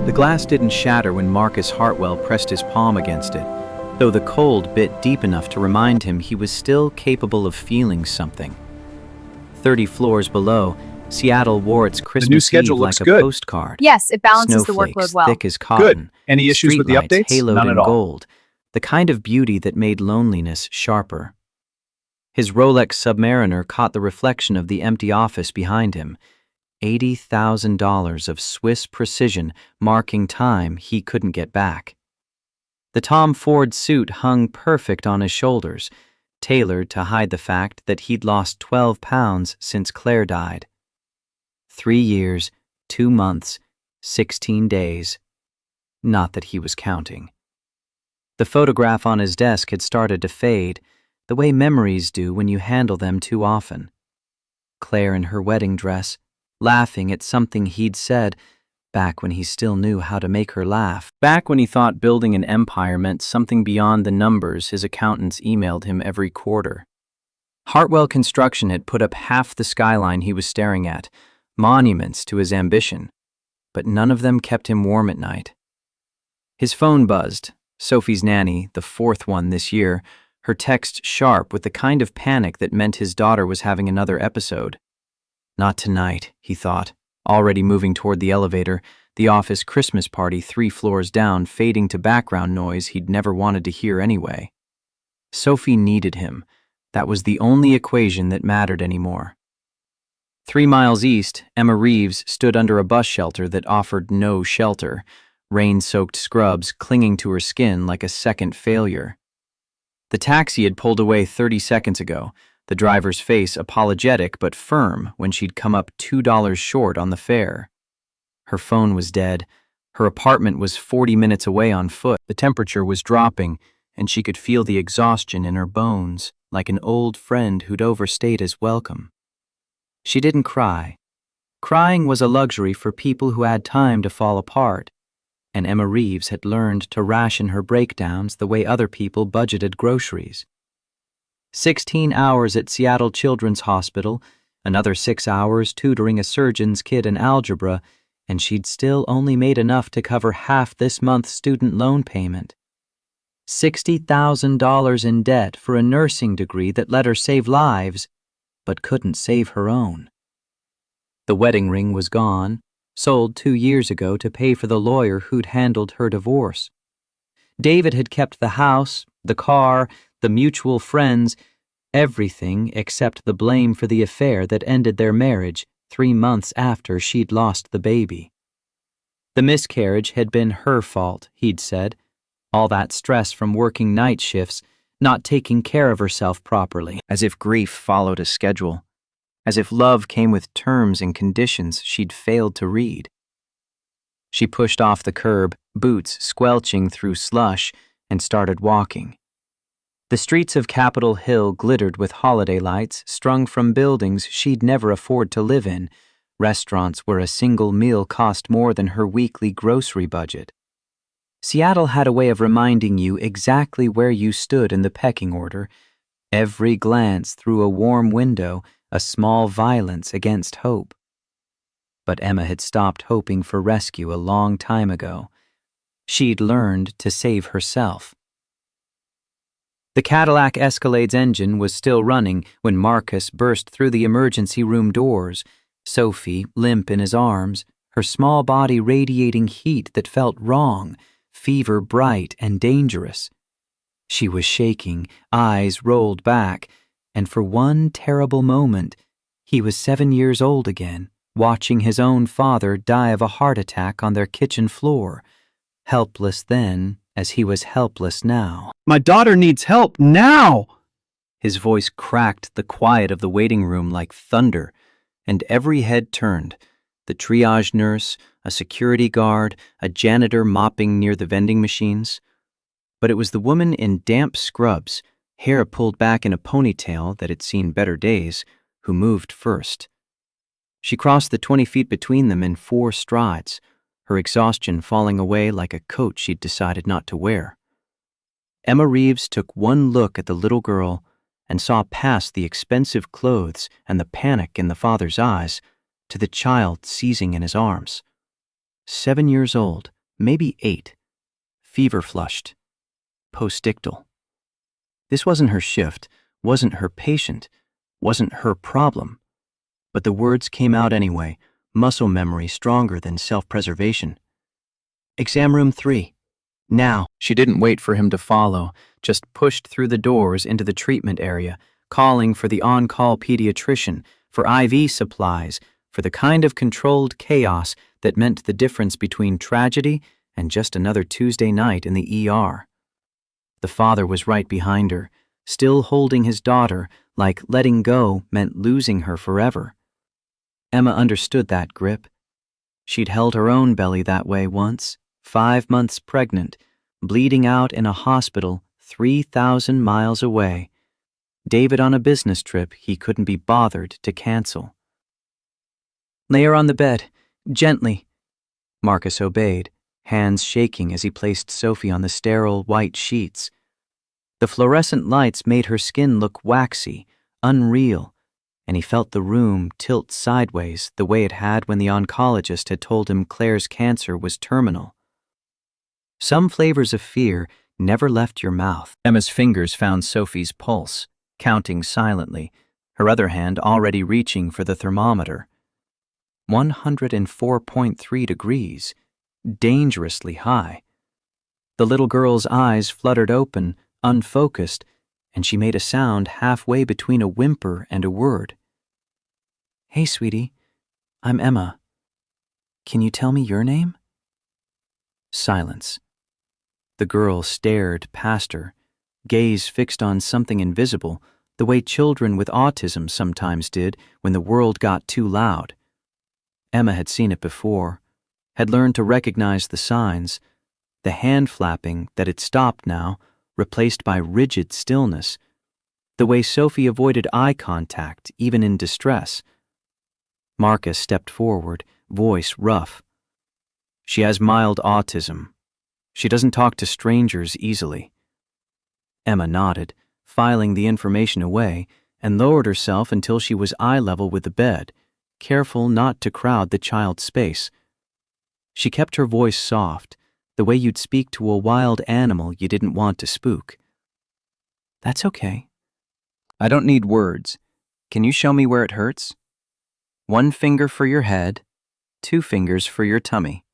The glass didn't shatter when Marcus Hartwell pressed his palm against it, though the cold bit deep enough to remind him he was still capable of feeling something. 30 floors below, Seattle wore its Christmas Eve like a postcard. Yes, it balances the Snowflakes workload well. thick as cotton. Good. Any issues with the Streetlights updates? haloed None in at all. gold, the kind of beauty that made loneliness sharper. His Rolex Submariner caught the reflection of the empty office behind him. $80,000 of Swiss precision marking time he couldn't get back. The Tom Ford suit hung perfect on his shoulders, tailored to hide the fact that he'd lost 12 pounds since Claire died. 3 years, 2 months, 16 days. Not that he was counting. The photograph on his desk had started to fade, the way memories do when you handle them too often. Claire in her wedding dress, laughing at something he'd said, back when he still knew how to make her laugh. Back when he thought building an empire meant something beyond the numbers his accountants emailed him every quarter. Hartwell Construction had put up half the skyline he was staring at, monuments to his ambition, but none of them kept him warm at night. His phone buzzed, Sophie's nanny, the 4th one this year, her text sharp with the kind of panic that meant his daughter was having another episode. Not tonight, he thought, already moving toward the elevator, the office Christmas party 3 floors down fading to background noise he'd never wanted to hear anyway. Sophie needed him. That was the only equation that mattered anymore. 3 miles east, Emma Reeves stood under a bus shelter that offered no shelter, rain-soaked scrubs clinging to her skin like a second failure. The taxi had pulled away 30 seconds ago, the driver's face apologetic but firm when she'd come up $2 short on the fare. Her phone was dead. Her apartment was 40 minutes away on foot. The temperature was dropping, and she could feel the exhaustion in her bones, like an old friend who'd overstayed his welcome. She didn't cry. Crying was a luxury for people who had time to fall apart, and Emma Reeves had learned to ration her breakdowns the way other people budgeted groceries. 16 hours at Seattle Children's Hospital, another 6 hours tutoring a surgeon's kid in algebra, and she'd still only made enough to cover half this month's student loan payment. $60,000 in debt for a nursing degree that let her save lives, but couldn't save her own. The wedding ring was gone, sold 2 years ago to pay for the lawyer who'd handled her divorce. David had kept the house, the car, the mutual friends, everything except the blame for the affair that ended their marriage 3 months after she'd lost the baby. The miscarriage had been her fault, he'd said. All that stress from working night shifts, not taking care of herself properly, as if grief followed a schedule, as if love came with terms and conditions she'd failed to read. She pushed off the curb, boots squelching through slush, and started walking. The streets of Capitol Hill glittered with holiday lights strung from buildings she'd never afford to live in, restaurants where a single meal cost more than her weekly grocery budget. Seattle had a way of reminding you exactly where you stood in the pecking order, every glance through a warm window, a small violence against hope. But Emma had stopped hoping for rescue a long time ago. She'd learned to save herself. The Cadillac Escalade's engine was still running when Marcus burst through the emergency room doors, Sophie limp in his arms, her small body radiating heat that felt wrong, fever bright and dangerous. She was shaking, eyes rolled back, and for one terrible moment, he was 7 years old again, watching his own father die of a heart attack on their kitchen floor, helpless then as he was helpless now. My daughter needs help now! His voice cracked the quiet of the waiting room like thunder, and every head turned. The triage nurse, a security guard, a janitor mopping near the vending machines. But it was the woman in damp scrubs, hair pulled back in a ponytail that had seen better days, who moved first. She crossed the 20 feet between them in 4 strides, her exhaustion falling away like a coat she'd decided not to wear. Emma Reeves took one look at the little girl and saw past the expensive clothes and the panic in the father's eyes to the child seizing in his arms. 7 years old, maybe 8. Fever flushed. Postictal. This wasn't her shift, wasn't her patient, wasn't her problem. But the words came out anyway, muscle memory stronger than self-preservation. Exam room 3. Now. She didn't wait for him to follow, just pushed through the doors into the treatment area, calling for the on-call pediatrician, for IV supplies, for the kind of controlled chaos that meant the difference between tragedy and just another Tuesday night in the ER. The father was right behind her, still holding his daughter, like letting go meant losing her forever. Emma understood that grip. She'd held her own belly that way once, 5 months pregnant, bleeding out in a hospital 3,000 miles away. David on a business trip he couldn't be bothered to cancel. Lay her on the bed, gently. Marcus obeyed, hands shaking as he placed Sophie on the sterile white sheets. The fluorescent lights made her skin look waxy, unreal, and he felt the room tilt sideways the way it had when the oncologist had told him Claire's cancer was terminal. Some flavors of fear never left your mouth. Emma's fingers found Sophie's pulse, counting silently, her other hand already reaching for the thermometer. 104.3 degrees, dangerously high. The little girl's eyes fluttered open, unfocused, and she made a sound halfway between a whimper and a word. Hey, sweetie, I'm Emma. Can you tell me your name? Silence. The girl stared past her, gaze fixed on something invisible, the way children with autism sometimes did when the world got too loud. Emma had seen it before, had learned to recognize the signs, the hand flapping that had stopped now, replaced by rigid stillness, the way Sophie avoided eye contact even in distress. Marcus stepped forward, voice rough. She has mild autism. She doesn't talk to strangers easily. Emma nodded, filing the information away, and lowered herself until she was eye level with the bed, careful not to crowd the child's space. She kept her voice soft, the way you'd speak to a wild animal you didn't want to spook. That's okay. I don't need words. Can you show me where it hurts? 1 finger for your head, 2 fingers for your tummy.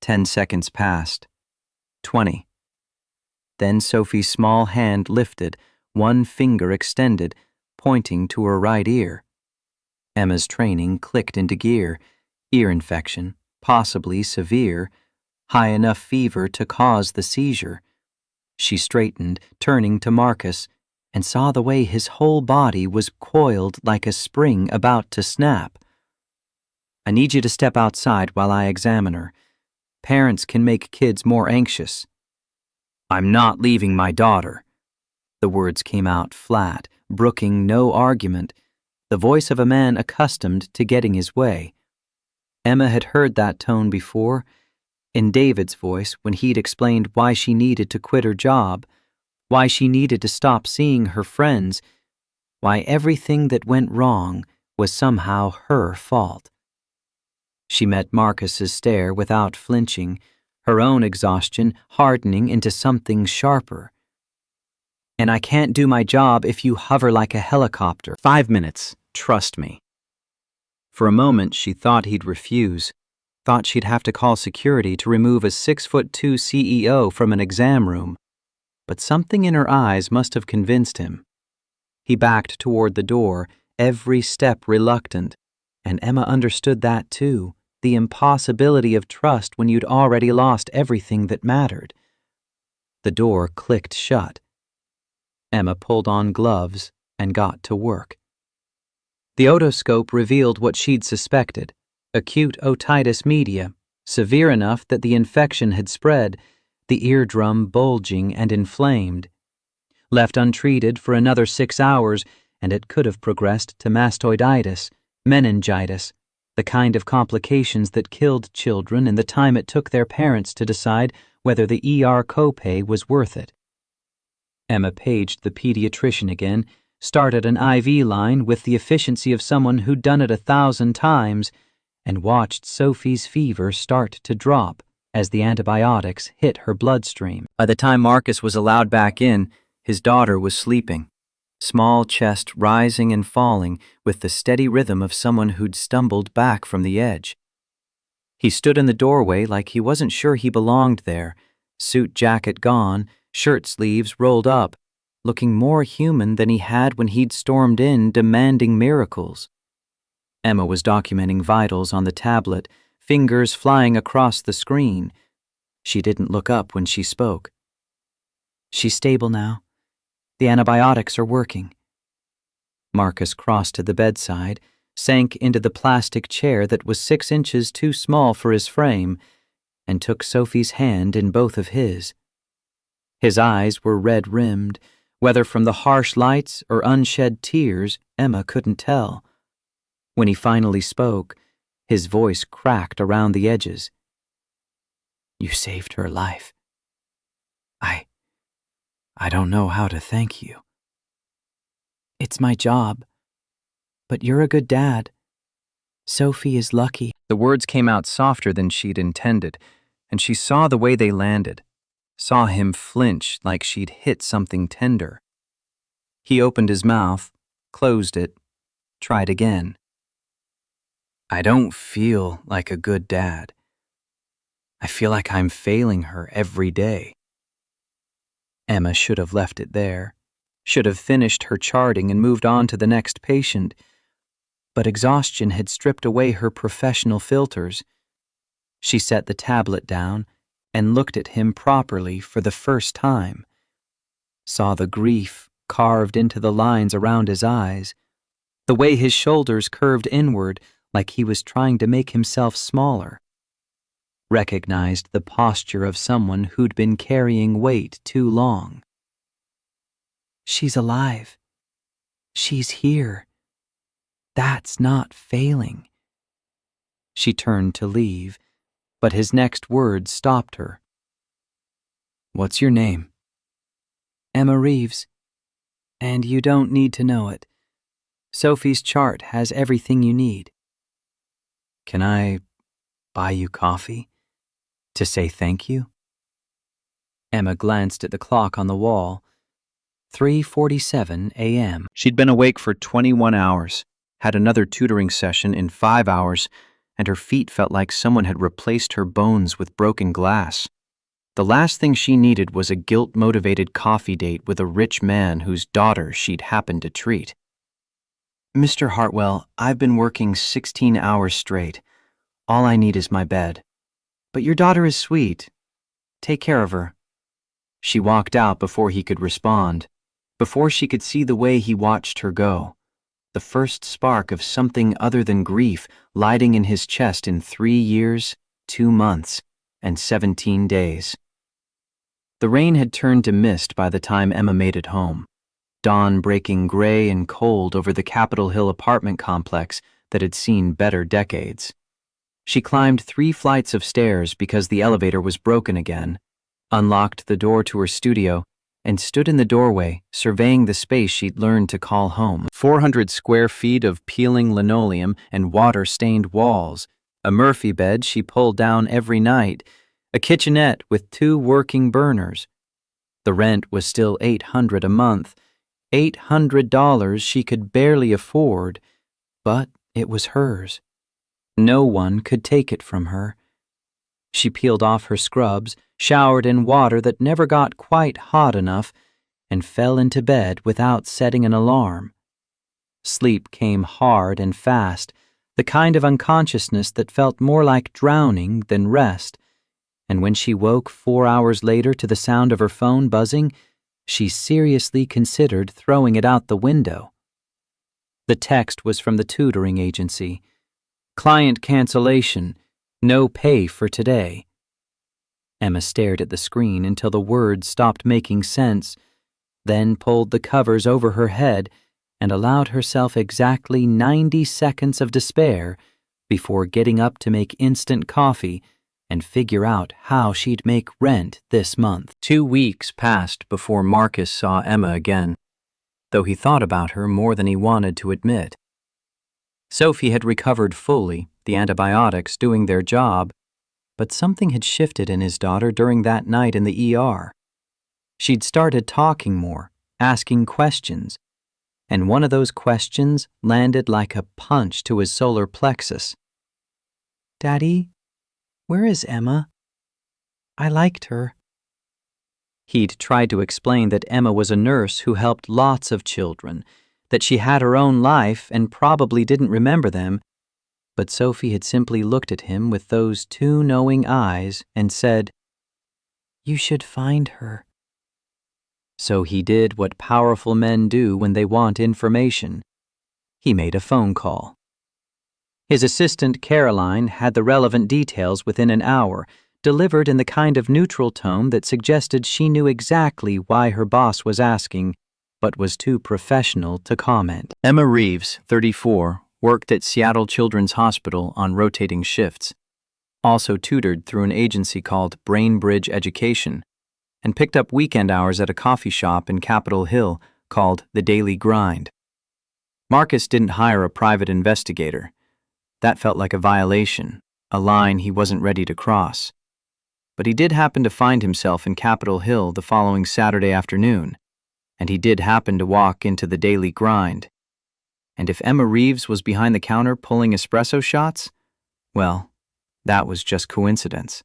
10 seconds passed. 20. Then Sophie's small hand lifted, 1 finger extended, pointing to her right ear. Emma's training clicked into gear. Ear infection, possibly severe, high enough fever to cause the seizure. She straightened, turning to Marcus, and saw the way his whole body was coiled like a spring about to snap. I need you to step outside while I examine her. Parents can make kids more anxious. I'm not leaving my daughter. The words came out flat, brooking no argument, the voice of a man accustomed to getting his way. Emma had heard that tone before, in David's voice when he'd explained why she needed to quit her job, why she needed to stop seeing her friends, why everything that went wrong was somehow her fault. She met Marcus's stare without flinching, her own exhaustion hardening into something sharper. And I can't do my job if you hover like a helicopter. 5 minutes, trust me. For a moment she thought he'd refuse, thought she'd have to call security to remove a 6'2" CEO from an exam room. But something in her eyes must have convinced him. He backed toward the door, every step reluctant, and Emma understood that too, the impossibility of trust when you'd already lost everything that mattered. The door clicked shut. Emma pulled on gloves and got to work. The otoscope revealed what she'd suspected, acute otitis media, severe enough that the infection had spread, the eardrum bulging and inflamed. Left untreated for another 6 hours, and it could have progressed to mastoiditis, meningitis, the kind of complications that killed children in the time it took their parents to decide whether the ER copay was worth it. Emma paged the pediatrician again, started an IV line with the efficiency of someone who'd done it 1,000 times, and watched Sophie's fever start to drop, as the antibiotics hit her bloodstream. By the time Marcus was allowed back in, his daughter was sleeping, small chest rising and falling with the steady rhythm of someone who'd stumbled back from the edge. He stood in the doorway like he wasn't sure he belonged there, suit jacket gone, shirt sleeves rolled up, looking more human than he had when he'd stormed in demanding miracles. Emma was documenting vitals on the tablet, fingers flying across the screen. She didn't look up when she spoke. "She's stable now. The antibiotics are working." Marcus crossed to the bedside, sank into the plastic chair that was 6 inches too small for his frame, and took Sophie's hand in both of his. His eyes were red-rimmed, whether from the harsh lights or unshed tears, Emma couldn't tell. When he finally spoke, his voice cracked around the edges. "You saved her life. I don't know how to thank you." "It's my job. But you're a good dad. Sophie is lucky." The words came out softer than she'd intended, and she saw the way they landed, saw him flinch like she'd hit something tender. He opened his mouth, closed it, tried again. "I don't feel like a good dad. I feel like I'm failing her every day." Emma should have left it there, should have finished her charting and moved on to the next patient, but exhaustion had stripped away her professional filters. She set the tablet down and looked at him properly for the first time, saw the grief carved into the lines around his eyes, the way his shoulders curved inward like he was trying to make himself smaller, recognized the posture of someone who'd been carrying weight too long. "She's alive. She's here. That's not failing." She turned to leave, but his next words stopped her. "What's your name?" "Emma Reeves. And you don't need to know it. Sophie's chart has everything you need." "Can I buy you coffee? To say thank you?" Emma glanced at the clock on the wall. 3:47 a.m. She'd been awake for 21 hours, had another tutoring session in 5 hours, and her feet felt like someone had replaced her bones with broken glass. The last thing she needed was a guilt-motivated coffee date with a rich man whose daughter she'd happened to treat. "Mr. Hartwell, I've been working 16 hours straight. All I need is my bed. But your daughter is sweet. Take care of her." She walked out before he could respond, before she could see the way he watched her go, the first spark of something other than grief lighting in his chest in 3 years, 2 months, and 17 days. The rain had turned to mist by the time Emma made it home, dawn breaking gray and cold over the Capitol Hill apartment complex that had seen better decades. She climbed 3 flights of stairs because the elevator was broken again, unlocked the door to her studio, and stood in the doorway, surveying the space she'd learned to call home. 400 square feet of peeling linoleum and water-stained walls, a Murphy bed she pulled down every night, a kitchenette with 2 working burners. The rent was still $800 a month, $800 she could barely afford, but it was hers. No one could take it from her. She peeled off her scrubs, showered in water that never got quite hot enough, and fell into bed without setting an alarm. Sleep came hard and fast, the kind of unconsciousness that felt more like drowning than rest, and when she woke 4 hours later to the sound of her phone buzzing, she seriously considered throwing it out the window. The text was from the tutoring agency. "Client cancellation. No pay for today." Emma stared at the screen until the words stopped making sense, then pulled the covers over her head and allowed herself exactly 90 seconds of despair before getting up to make instant coffee and figure out how she'd make rent this month. 2 weeks passed before Marcus saw Emma again, though he thought about her more than he wanted to admit. Sophie had recovered fully, the antibiotics doing their job, But something had shifted in his daughter during that night in the ER. She'd started talking more, asking questions, and one of those questions landed like a punch to his solar plexus. "Daddy, where is Emma? I liked her." He'd tried to explain that Emma was a nurse who helped lots of children, that she had her own life and probably didn't remember them, but Sophie had simply looked at him with those two knowing eyes and said, "You should find her." So he did what powerful men do when they want information. He made a phone call. His assistant, Caroline, had the relevant details within an hour, delivered in the kind of neutral tone that suggested she knew exactly why her boss was asking, but was too professional to comment. Emma Reeves, 34, worked at Seattle Children's Hospital on rotating shifts, also tutored through an agency called Brain Bridge Education, and picked up weekend hours at a coffee shop in Capitol Hill called The Daily Grind. Marcus didn't hire a private investigator. That felt like a violation, a line he wasn't ready to cross. But he did happen to find himself in Capitol Hill the following Saturday afternoon, and he did happen to walk into The Daily Grind. And if Emma Reeves was behind the counter pulling espresso shots, well, that was just coincidence.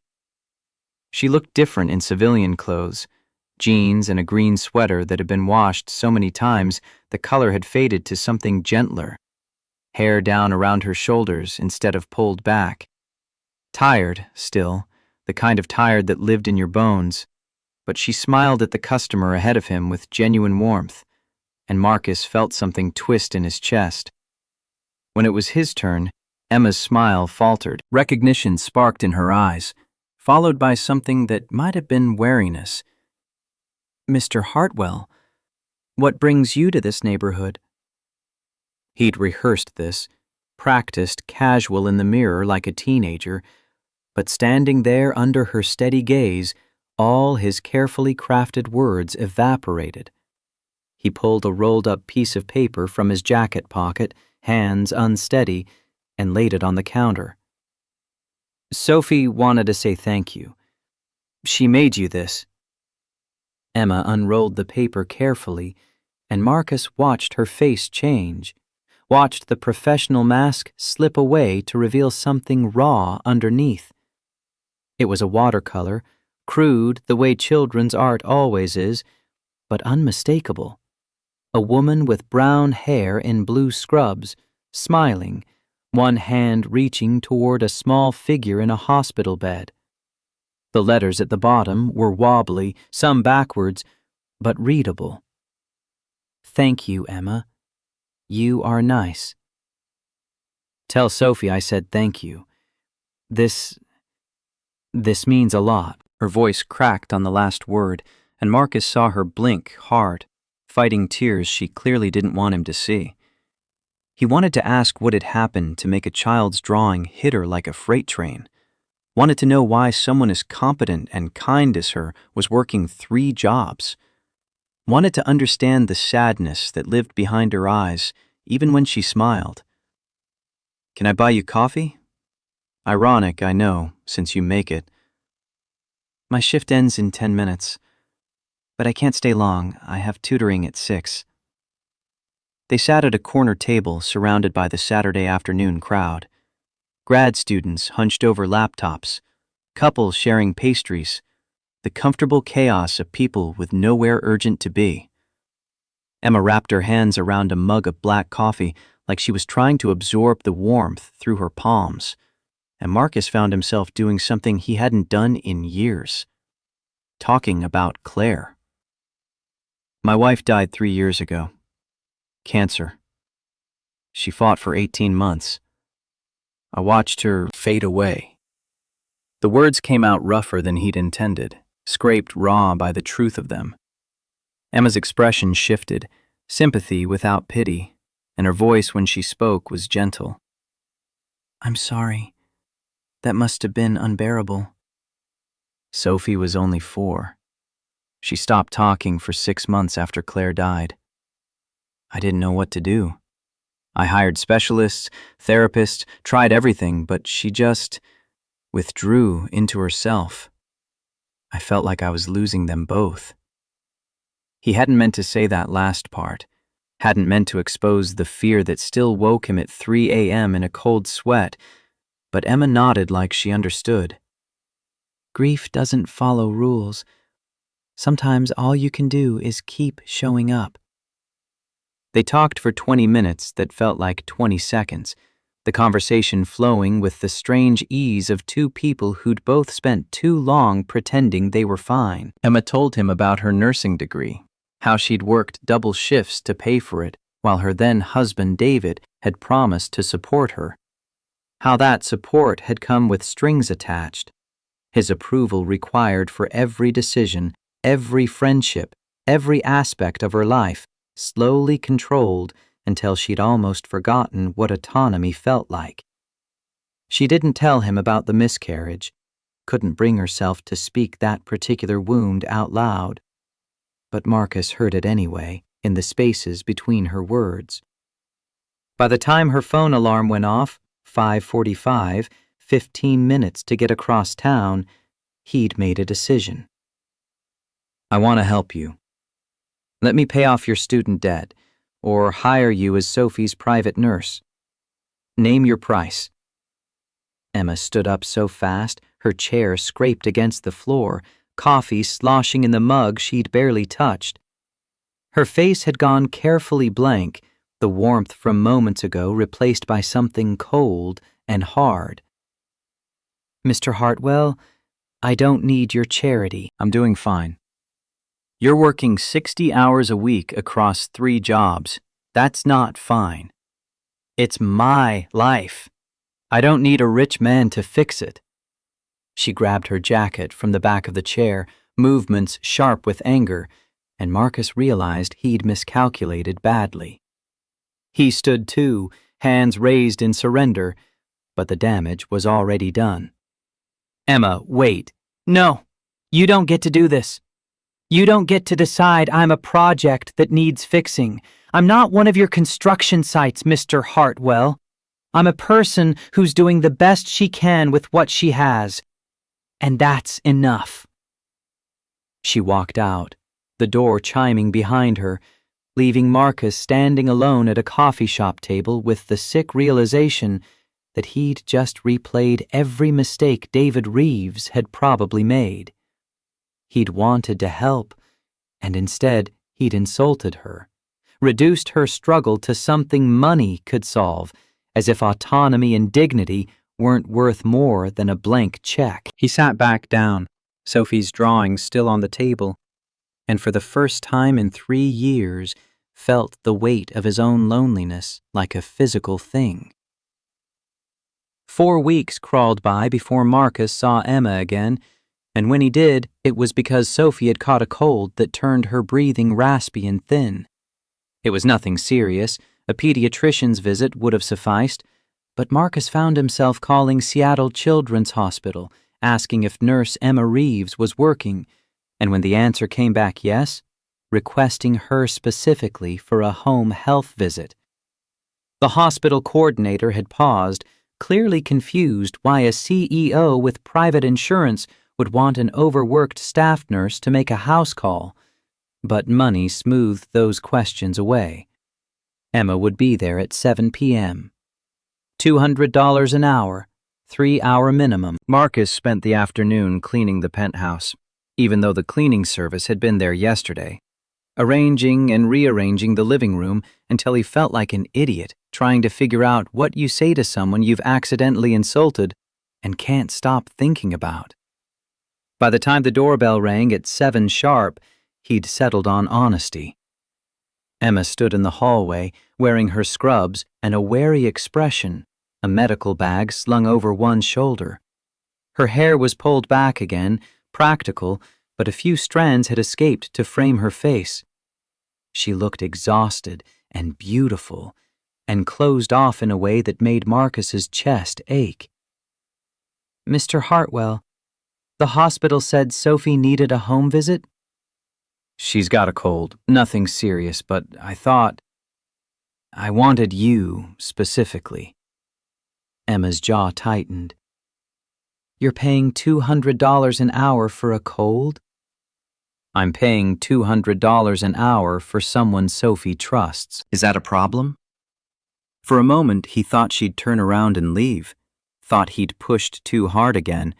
She looked different in civilian clothes, jeans and a green sweater that had been washed so many times the color had faded to something gentler, hair down around her shoulders instead of pulled back. Tired, still, the kind of tired that lived in your bones, but she smiled at the customer ahead of him with genuine warmth, and Marcus felt something twist in his chest. When it was his turn, Emma's smile faltered. Recognition sparked in her eyes, followed by something that might have been wariness. "Mr. Hartwell, what brings you to this neighborhood?" He'd rehearsed this, practiced casual in the mirror like a teenager, but standing there under her steady gaze, all his carefully crafted words evaporated. He pulled a rolled-up piece of paper from his jacket pocket, hands unsteady, and laid it on the counter. "Sophie wanted to say thank you. She made you this." Emma unrolled the paper carefully, and Marcus watched her face change, watched the professional mask slip away to reveal something raw underneath. It was a watercolor, crude the way children's art always is, but unmistakable. A woman with brown hair in blue scrubs, smiling, one hand reaching toward a small figure in a hospital bed. The letters at the bottom were wobbly, some backwards, but readable. "Thank you, Emma. You are nice. Tell Sophie I said thank you. This means a lot." Her voice cracked on the last word, and Marcus saw her blink hard, fighting tears she clearly didn't want him to see. He wanted to ask what had happened to make a child's drawing hit her like a freight train. Wanted to know why someone as competent and kind as her was working 3 jobs. Wanted to understand the sadness that lived behind her eyes, even when she smiled. "Can I buy you coffee? Ironic, I know, since you make it." "My shift ends in 10 minutes, but I can't stay long. I have tutoring at 6. They sat at a corner table surrounded by the Saturday afternoon crowd. Grad students hunched over laptops, couples sharing pastries, the comfortable chaos of people with nowhere urgent to be. Emma wrapped her hands around a mug of black coffee like she was trying to absorb the warmth through her palms, and Marcus found himself doing something he hadn't done in years. Talking about Claire. "My wife died 3 years ago. Cancer. She fought for 18 months. I watched her fade away." The words came out rougher than he'd intended, scraped raw by the truth of them. Emma's expression shifted, sympathy without pity, and her voice when she spoke was gentle. "I'm sorry. That must have been unbearable." Sophie was only 4. She stopped talking for 6 months after Claire died. I didn't know what to do. I hired specialists, therapists, tried everything, but she just withdrew into herself. I felt like I was losing them both. He hadn't meant to say that last part, hadn't meant to expose the fear that still woke him at 3 a.m. in a cold sweat, but Emma nodded like she understood. Grief doesn't follow rules. Sometimes all you can do is keep showing up. They talked for 20 minutes that felt like 20 seconds, the conversation flowing with the strange ease of two people who'd both spent too long pretending they were fine. Emma told him about her nursing degree, how she'd worked double shifts to pay for it, while her then-husband David had promised to support her. How that support had come with strings attached. His approval required for every decision, every friendship, every aspect of her life, slowly controlled until she'd almost forgotten what autonomy felt like. She didn't tell him about the miscarriage, couldn't bring herself to speak that particular wound out loud. But Marcus heard it anyway, in the spaces between her words. By the time her phone alarm went off, 5:45, 15 minutes to get across town, he'd made a decision. I want to help you. Let me pay off your student debt, or hire you as Sophie's private nurse. Name your price. Emma stood up so fast, her chair scraped against the floor, coffee sloshing in the mug she'd barely touched. Her face had gone carefully blank, the warmth from moments ago replaced by something cold and hard. Mr. Hartwell, I don't need your charity. I'm doing fine. You're working 60 hours a week across 3 jobs. That's not fine. It's my life. I don't need a rich man to fix it. She grabbed her jacket from the back of the chair, movements sharp with anger, and Marcus realized he'd miscalculated badly. He stood too, hands raised in surrender, but the damage was already done. Emma, wait. No, you don't get to do this. You don't get to decide I'm a project that needs fixing. I'm not one of your construction sites, Mr. Hartwell. I'm a person who's doing the best she can with what she has. And that's enough. She walked out, the door chiming behind her, leaving Marcus standing alone at a coffee shop table with the sick realization that he'd just replayed every mistake David Reeves had probably made. He'd wanted to help, and instead he'd insulted her, reduced her struggle to something money could solve, as if autonomy and dignity weren't worth more than a blank check. He sat back down, Sophie's drawing still on the table, and for the first time in 3 years felt the weight of his own loneliness like a physical thing. 4 weeks crawled by before Marcus saw Emma again, and when he did, it was because Sophie had caught a cold that turned her breathing raspy and thin. It was nothing serious, a pediatrician's visit would have sufficed, but Marcus found himself calling Seattle Children's Hospital, asking if nurse Emma Reeves was working, and when the answer came back yes, requesting her specifically for a home health visit. The hospital coordinator had paused, clearly confused why a CEO with private insurance would want an overworked staff nurse to make a house call, but money smoothed those questions away. Emma would be there at 7 p.m. $200 an hour, 3-hour minimum. Marcus spent the afternoon cleaning the penthouse, even though the cleaning service had been there yesterday, arranging and rearranging the living room until he felt like an idiot trying to figure out what you say to someone you've accidentally insulted and can't stop thinking about. By the time the doorbell rang at 7 sharp, he'd settled on honesty. Emma stood in the hallway, wearing her scrubs and a wary expression, a medical bag slung over one shoulder. Her hair was pulled back again, practical, but a few strands had escaped to frame her face. She looked exhausted and beautiful, and closed off in a way that made Marcus's chest ache. Mr. Hartwell, the hospital said Sophie needed a home visit? She's got a cold, nothing serious, but I wanted you specifically. Emma's jaw tightened. You're paying $200 an hour for a cold? I'm paying $200 an hour for someone Sophie trusts. Is that a problem? For a moment, he thought she'd turn around and leave, thought he'd pushed too hard again,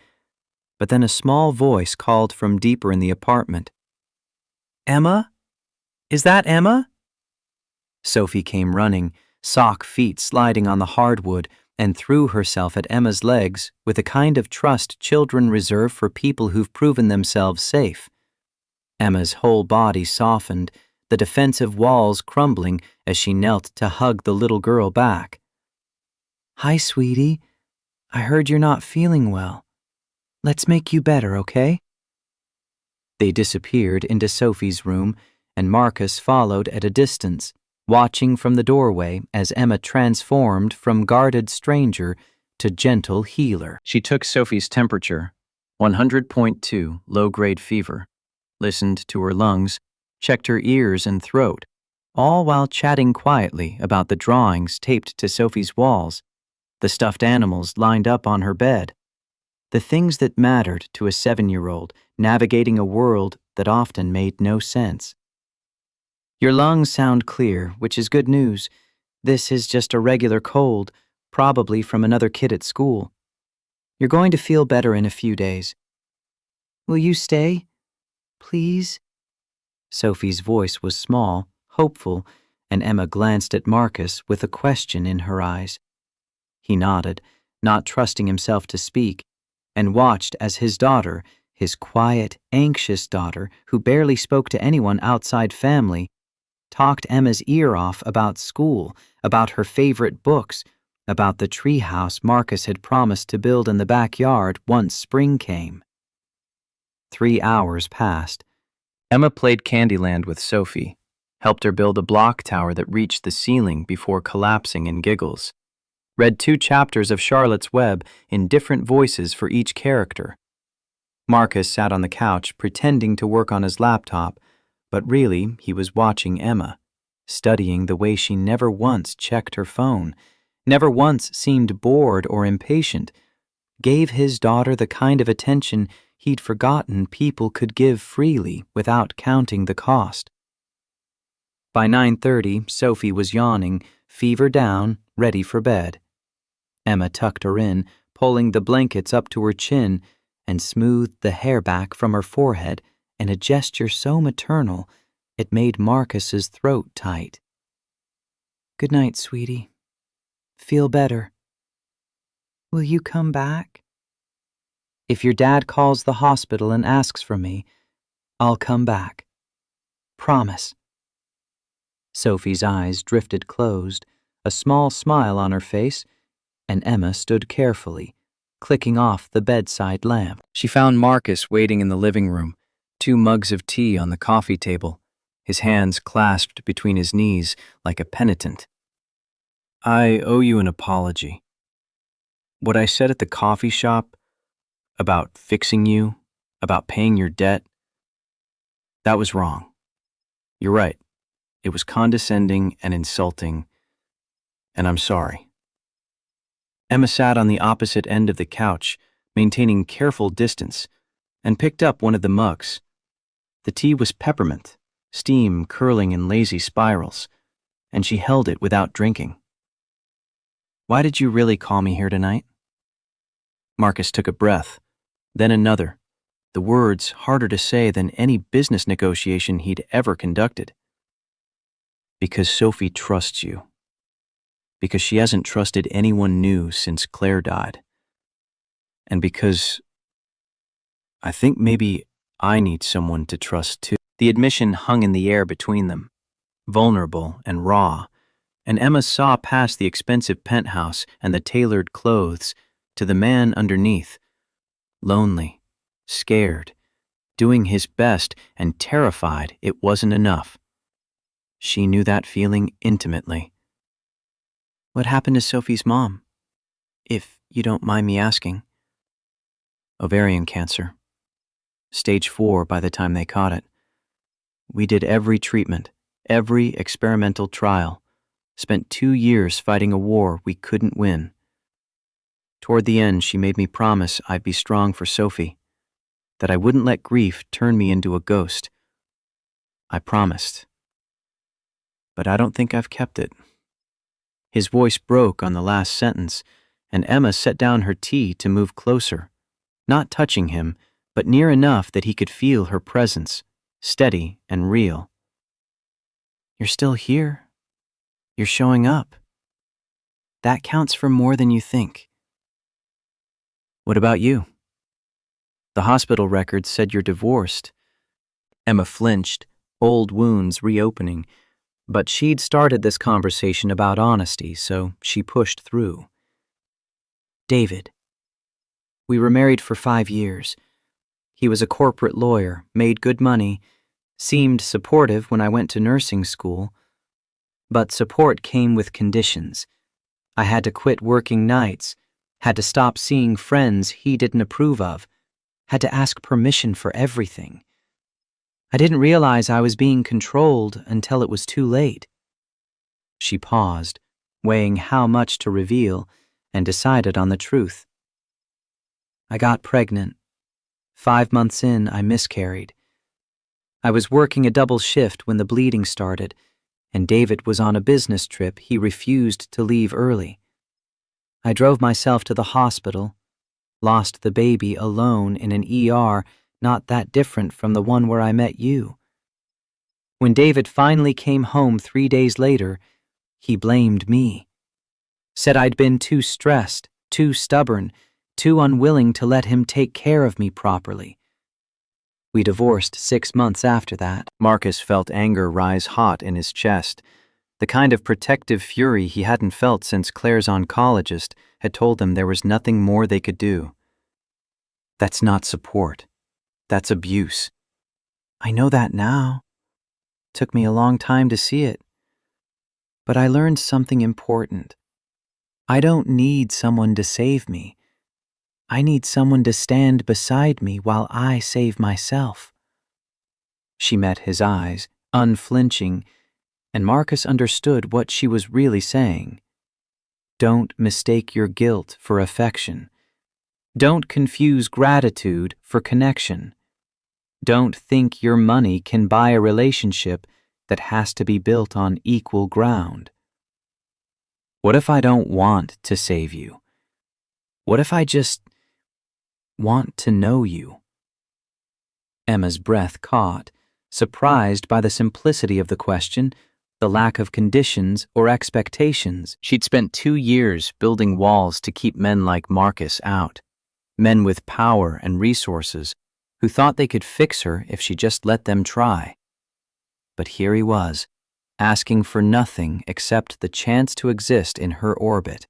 but then a small voice called from deeper in the apartment. Emma? Is that Emma? Sophie came running, sock feet sliding on the hardwood, and threw herself at Emma's legs with a kind of trust children reserve for people who've proven themselves safe. Emma's whole body softened, the defensive walls crumbling as she knelt to hug the little girl back. Hi, sweetie. I heard you're not feeling well. Let's make you better, okay? They disappeared into Sophie's room, and Marcus followed at a distance, watching from the doorway as Emma transformed from guarded stranger to gentle healer. She took Sophie's temperature, 100.2, low-grade fever, listened to her lungs, checked her ears and throat, all while chatting quietly about the drawings taped to Sophie's walls, the stuffed animals lined up on her bed, the things that mattered to a 7-year-old navigating a world that often made no sense. Your lungs sound clear, which is good news. This is just a regular cold, probably from another kid at school. You're going to feel better in a few days. Will you stay? Please? Sophie's voice was small, hopeful, and Emma glanced at Marcus with a question in her eyes. He nodded, not trusting himself to speak, and watched as his daughter, his quiet, anxious daughter who barely spoke to anyone outside family, talked Emma's ear off about school, about her favorite books, about the treehouse Marcus had promised to build in the backyard once spring came. 3 hours passed. Emma played Candyland with Sophie, helped her build a block tower that reached the ceiling before collapsing in giggles, read 2 chapters of Charlotte's Web in different voices for each character. Marcus sat on the couch pretending to work on his laptop, but really he was watching Emma, studying the way she never once checked her phone, never once seemed bored or impatient, gave his daughter the kind of attention he'd forgotten people could give freely without counting the cost. By 9:30, Sophie was yawning, fever down, ready for bed. Emma tucked her in, pulling the blankets up to her chin, and smoothed the hair back from her forehead in a gesture so maternal it made Marcus's throat tight. Good night, sweetie. Feel better. Will you come back? If your dad calls the hospital and asks for me, I'll come back. Promise. Sophie's eyes drifted closed, a small smile on her face, and Emma stood carefully, clicking off the bedside lamp. She found Marcus waiting in the living room, 2 mugs of tea on the coffee table, his hands clasped between his knees like a penitent. I owe you an apology. What I said at the coffee shop, about fixing you, about paying your debt, that was wrong. You're right. It was condescending and insulting, and I'm sorry. Emma sat on the opposite end of the couch, maintaining careful distance, and picked up one of the mugs. The tea was peppermint, steam curling in lazy spirals, and she held it without drinking. Why did you really call me here tonight? Marcus took a breath, then another, the words harder to say than any business negotiation he'd ever conducted. Because Sophie trusts you. Because she hasn't trusted anyone new since Claire died. And because I think maybe I need someone to trust too. The admission hung in the air between them, vulnerable and raw, and Emma saw past the expensive penthouse and the tailored clothes to the man underneath, lonely, scared, doing his best and terrified it wasn't enough. She knew that feeling intimately. What happened to Sophie's mom? If you don't mind me asking. Ovarian cancer. Stage 4 by the time they caught it. We did every treatment, every experimental trial, spent 2 years fighting a war we couldn't win. Toward the end, she made me promise I'd be strong for Sophie, that I wouldn't let grief turn me into a ghost. I promised. But I don't think I've kept it. His voice broke on the last sentence, and Emma set down her tea to move closer, not touching him, but near enough that he could feel her presence, steady and real. You're still here. You're showing up. That counts for more than you think. What about you? The hospital records said you're divorced. Emma flinched, old wounds reopening, but she'd started this conversation about honesty, so she pushed through. David. We were married for 5 years. He was a corporate lawyer, made good money, seemed supportive when I went to nursing school. But support came with conditions. I had to quit working nights, had to stop seeing friends he didn't approve of, had to ask permission for everything. I didn't realize I was being controlled until it was too late. She paused, weighing how much to reveal, and decided on the truth. I got pregnant. 5 months in, I miscarried. I was working a double shift when the bleeding started, and David was on a business trip he refused to leave early. I drove myself to the hospital, lost the baby alone in an ER not that different from the one where I met you. When David finally came home 3 days later, he blamed me. Said I'd been too stressed, too stubborn, too unwilling to let him take care of me properly. We divorced 6 months after that. Marcus felt anger rise hot in his chest, the kind of protective fury he hadn't felt since Claire's oncologist had told them there was nothing more they could do. That's not support. That's abuse. I know that now. Took me a long time to see it. But I learned something important. I don't need someone to save me. I need someone to stand beside me while I save myself. She met his eyes, unflinching, and Marcus understood what she was really saying. Don't mistake your guilt for affection. Don't confuse gratitude for connection. Don't think your money can buy a relationship that has to be built on equal ground. What if I don't want to save you? What if I just want to know you? Emma's breath caught, surprised by the simplicity of the question, the lack of conditions or expectations. She'd spent 2 years building walls to keep men like Marcus out, men with power and resources who thought they could fix her if she just let them try. But here he was, asking for nothing except the chance to exist in her orbit.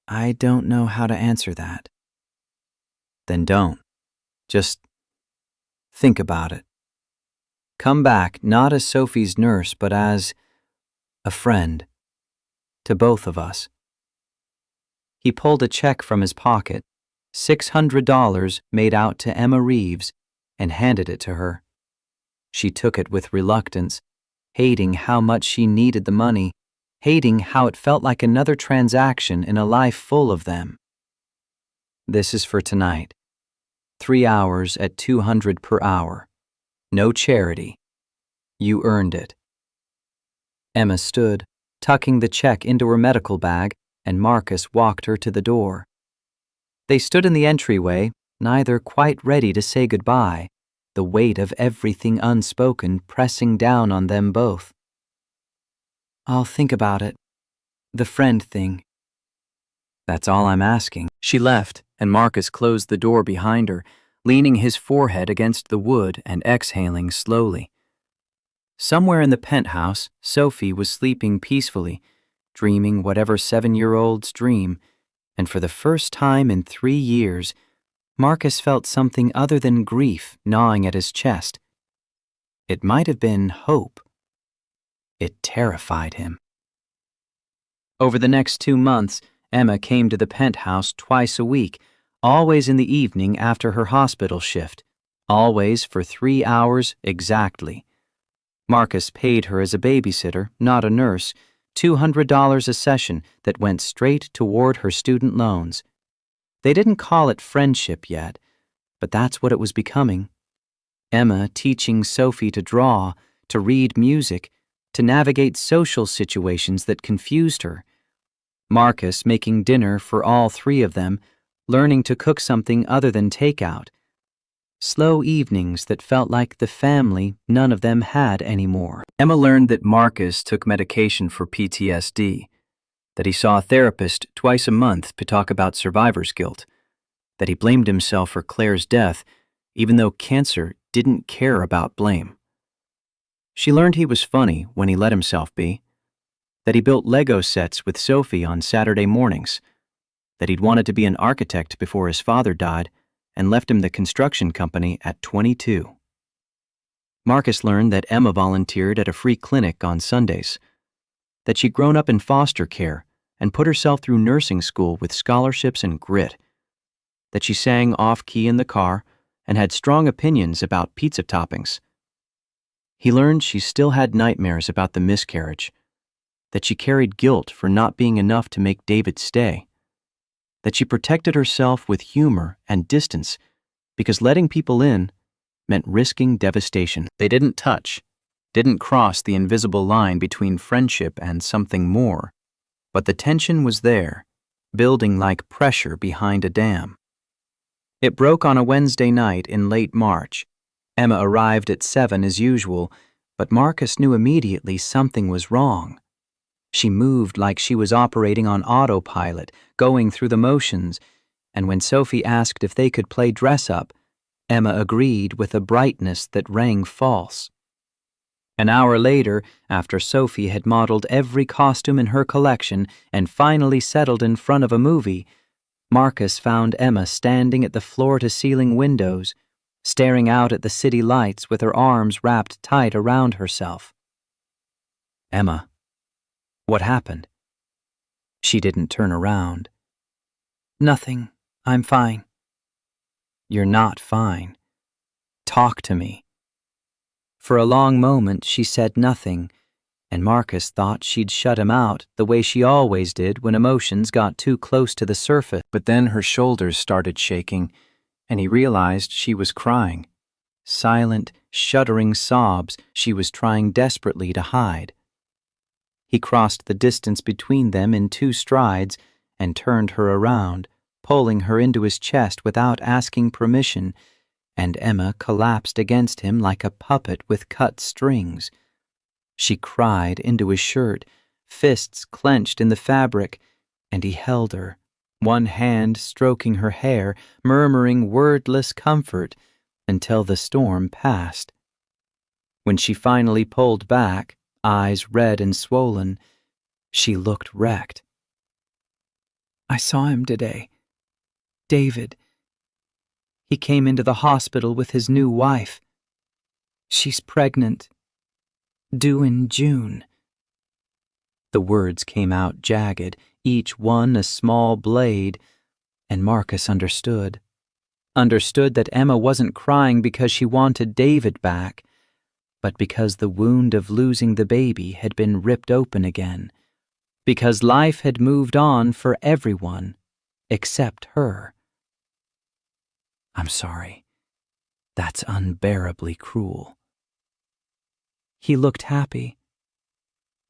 I don't know how to answer that. Then don't. Just think about it. Come back not as Sophie's nurse, but as a friend to both of us. He pulled a check from his pocket, $600 made out to Emma Reeves, and handed it to her. She took it with reluctance, hating how much she needed the money, hating how it felt like another transaction in a life full of them. This is for tonight. 3 hours at $200 per hour. No charity. You earned it. Emma stood, tucking the check into her medical bag, and Marcus walked her to the door. They stood in the entryway, neither quite ready to say goodbye, the weight of everything unspoken pressing down on them both. I'll think about it. The friend thing. That's all I'm asking. She left, and Marcus closed the door behind her, leaning his forehead against the wood and exhaling slowly. Somewhere in the penthouse, Sophie was sleeping peacefully, dreaming whatever 7-year-olds dream, and for the first time in 3 years, Marcus felt something other than grief gnawing at his chest. It might have been hope. It terrified him. Over the next 2 months, Emma came to the penthouse twice a week, always in the evening after her hospital shift, always for 3 hours exactly. Marcus paid her as a babysitter, not a nurse, $200 a session that went straight toward her student loans. They didn't call it friendship yet, but that's what it was becoming. Emma teaching Sophie to draw, to read music, to navigate social situations that confused her. Marcus making dinner for all three of them, learning to cook something other than takeout. Slow evenings that felt like the family none of them had anymore. Emma learned that Marcus took medication for PTSD, that he saw a therapist twice a month to talk about survivor's guilt, that he blamed himself for Claire's death, even though cancer didn't care about blame. She learned he was funny when he let himself be, that he built Lego sets with Sophie on Saturday mornings, that he'd wanted to be an architect before his father died and left him the construction company at 22. Marcus learned that Emma volunteered at a free clinic on Sundays, that she'd grown up in foster care and put herself through nursing school with scholarships and grit, that she sang off-key in the car and had strong opinions about pizza toppings. He learned she still had nightmares about the miscarriage, that she carried guilt for not being enough to make David stay, that she protected herself with humor and distance because letting people in meant risking devastation. They didn't touch, didn't cross the invisible line between friendship and something more, but the tension was there, building like pressure behind a dam. It broke on a Wednesday night in late March. Emma arrived at 7 as usual, but Marcus knew immediately something was wrong. She moved like she was operating on autopilot, going through the motions, and when Sophie asked if they could play dress-up, Emma agreed with a brightness that rang false. An hour later, after Sophie had modeled every costume in her collection and finally settled in front of a movie, Marcus found Emma standing at the floor-to-ceiling windows, staring out at the city lights with her arms wrapped tight around herself. Emma. What happened? She didn't turn around. Nothing. I'm fine. You're not fine. Talk to me. For a long moment she said nothing, and Marcus thought she'd shut him out the way she always did when emotions got too close to the surface. But then her shoulders started shaking, and he realized she was crying. Silent, shuddering sobs she was trying desperately to hide. He crossed the distance between them in 2 strides and turned her around, pulling her into his chest without asking permission, and Emma collapsed against him like a puppet with cut strings. She cried into his shirt, fists clenched in the fabric, and he held her, one hand stroking her hair, murmuring wordless comfort until the storm passed. When she finally pulled back, eyes red and swollen, she looked wrecked. I saw him today. David. He came into the hospital with his new wife. She's pregnant. Due in June. The words came out jagged, each one a small blade, and Marcus understood. Understood that Emma wasn't crying because she wanted David back, but because the wound of losing the baby had been ripped open again, because life had moved on for everyone except her. I'm sorry. That's unbearably cruel. He looked happy.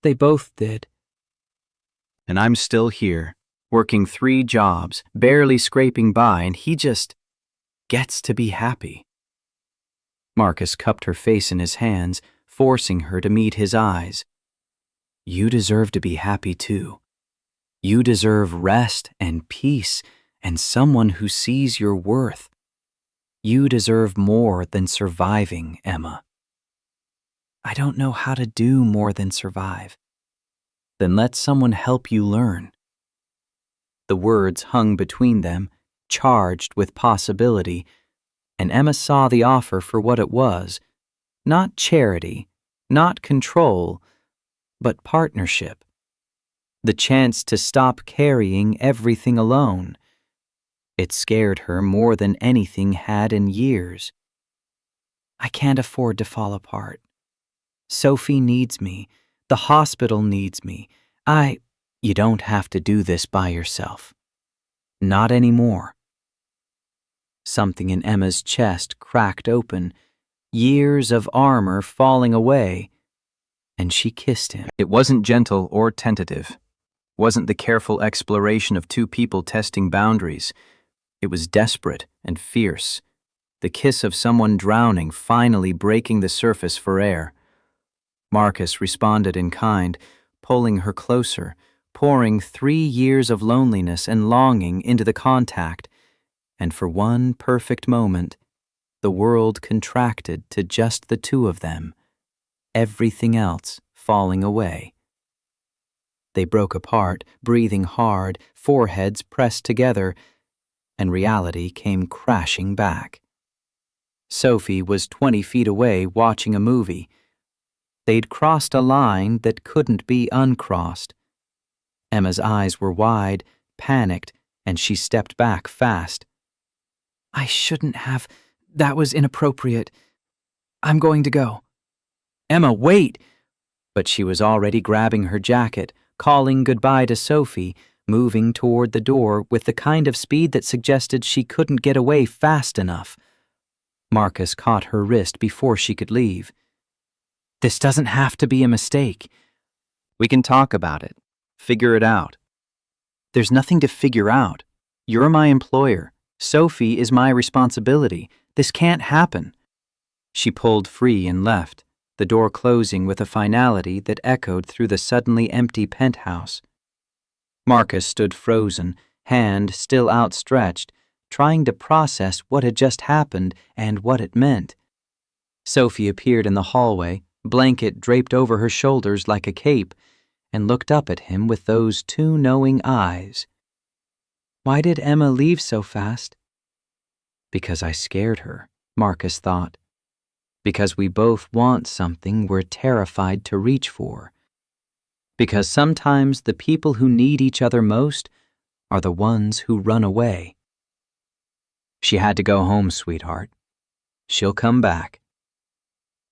They both did. And I'm still here, working 3 jobs, barely scraping by, and he just gets to be happy. Marcus cupped her face in his hands, forcing her to meet his eyes. You deserve to be happy too. You deserve rest and peace and someone who sees your worth. You deserve more than surviving, Emma. I don't know how to do more than survive. Then let someone help you learn. The words hung between them, charged with possibility, and Emma saw the offer for what it was, not charity, not control, but partnership. The chance to stop carrying everything alone. It scared her more than anything had in years. I can't afford to fall apart. Sophie needs me. The hospital needs me. You don't have to do this by yourself. Not anymore. Something in Emma's chest cracked open, years of armor falling away, and she kissed him. It wasn't gentle or tentative. Wasn't the careful exploration of two people testing boundaries. It was desperate and fierce. The kiss of someone drowning, finally breaking the surface for air. Marcus responded in kind, pulling her closer, pouring 3 years of loneliness and longing into the contact, and for one perfect moment, the world contracted to just the two of them, everything else falling away. They broke apart, breathing hard, foreheads pressed together, and reality came crashing back. Sophie was 20 feet away watching a movie. They'd crossed a line that couldn't be uncrossed. Emma's eyes were wide, panicked, and she stepped back fast. I shouldn't have. That was inappropriate. I'm going to go. Emma, wait! But she was already grabbing her jacket, calling goodbye to Sophie, moving toward the door with the kind of speed that suggested she couldn't get away fast enough. Marcus caught her wrist before she could leave. This doesn't have to be a mistake. We can talk about it. Figure it out. There's nothing to figure out. You're my employer. Sophie is my responsibility. This can't happen. She pulled free and left, the door closing with a finality that echoed through the suddenly empty penthouse. Marcus stood frozen, hand still outstretched, trying to process what had just happened and what it meant. Sophie appeared in the hallway, blanket draped over her shoulders like a cape, and looked up at him with those two knowing eyes. Why did Emma leave so fast? Because I scared her, Marcus thought. Because we both want something we're terrified to reach for. Because sometimes the people who need each other most are the ones who run away. She had to go home, sweetheart. She'll come back.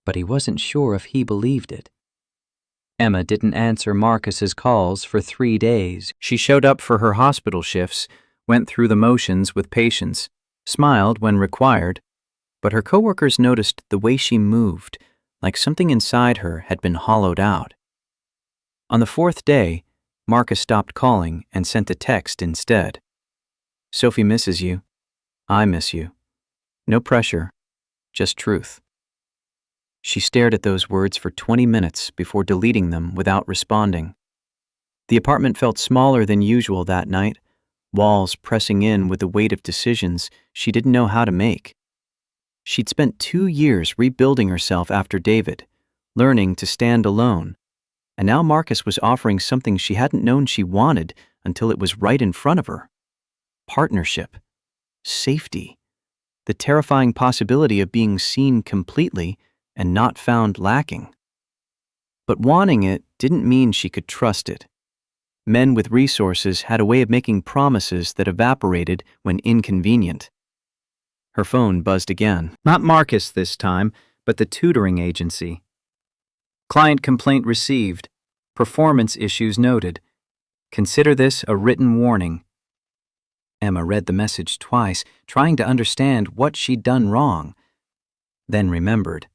But he wasn't sure if he believed it. Emma didn't answer Marcus's calls for 3 days. She showed up for her hospital shifts, went through the motions with patience, smiled when required, but her coworkers noticed the way she moved, like something inside her had been hollowed out. On the 4th day, Marcus stopped calling and sent a text instead. Sophie misses you. I miss you. No pressure, just truth. She stared at those words for 20 minutes before deleting them without responding. The apartment felt smaller than usual that night, walls pressing in with the weight of decisions she didn't know how to make. She'd spent 2 years rebuilding herself after David, learning to stand alone, and now Marcus was offering something she hadn't known she wanted until it was right in front of her. Partnership. Safety. The terrifying possibility of being seen completely and not found lacking. But wanting it didn't mean she could trust it. Men with resources had a way of making promises that evaporated when inconvenient. Her phone buzzed again. Not Marcus this time, but the tutoring agency. Client complaint received. Performance issues noted. Consider this a written warning. Emma read the message twice, trying to understand what she'd done wrong. Then remembered.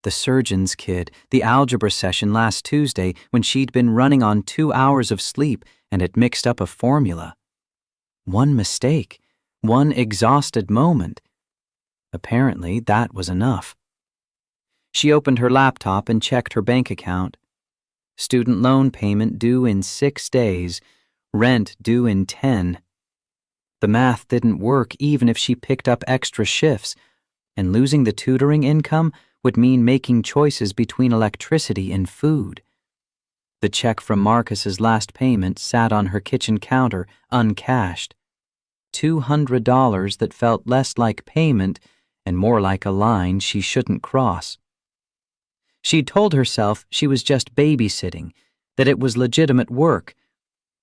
The surgeon's kid, the algebra session last Tuesday when she'd been running on 2 hours of sleep and had mixed up a formula. One mistake, one exhausted moment. Apparently, that was enough. She opened her laptop and checked her bank account. Student loan payment due in 6 days, rent due in 10. The math didn't work even if she picked up extra shifts, and losing the tutoring income would mean making choices between electricity and food. The check from Marcus's last payment sat on her kitchen counter, uncashed. $200 that felt less like payment and more like a line she shouldn't cross. She'd told herself she was just babysitting, that it was legitimate work,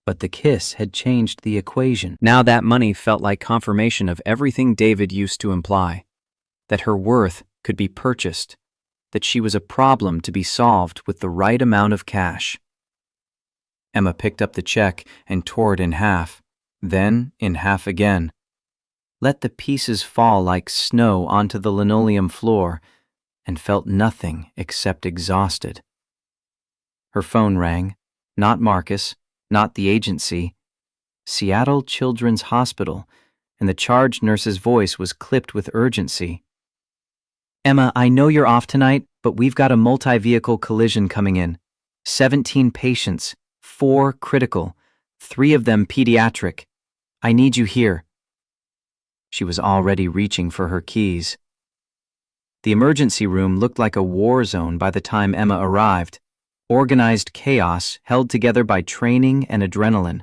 but the kiss had changed the equation. Now that money felt like confirmation of everything David used to imply, that her worth could be purchased, that she was a problem to be solved with the right amount of cash. Emma picked up the check and tore it in half, then in half again. Let the pieces fall like snow onto the linoleum floor, and felt nothing except exhausted. Her phone rang. Not Marcus, not the agency. Seattle Children's Hospital, and the charge nurse's voice was clipped with urgency. Emma, I know you're off tonight, but we've got a multi-vehicle collision coming in. 17 patients, 4 critical, 3 of them pediatric. I need you here. She was already reaching for her keys. The emergency room looked like a war zone by the time Emma arrived. Organized chaos held together by training and adrenaline.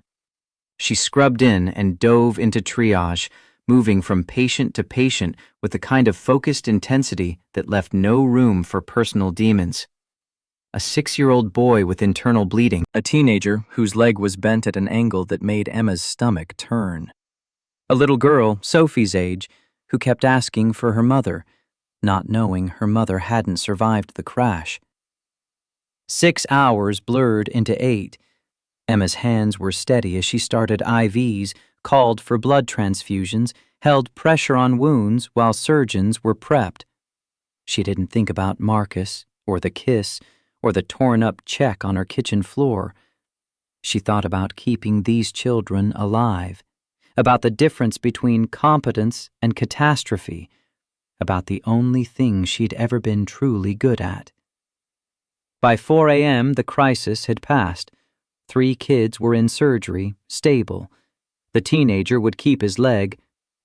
She scrubbed in and dove into triage, moving from patient to patient with the kind of focused intensity that left no room for personal demons. A 6-year-old boy with internal bleeding, a teenager whose leg was bent at an angle that made Emma's stomach turn. A little girl, Sophie's age, who kept asking for her mother, not knowing her mother hadn't survived the crash. 6 hours blurred into 8. Emma's hands were steady as she started IVs, called for blood transfusions, held pressure on wounds while surgeons were prepped. She didn't think about Marcus, or the kiss, or the torn-up check on her kitchen floor. She thought about keeping these children alive, about the difference between competence and catastrophe, about the only thing she'd ever been truly good at. By 4 a.m., the crisis had passed. 3 kids were in surgery, stable. The teenager would keep his leg.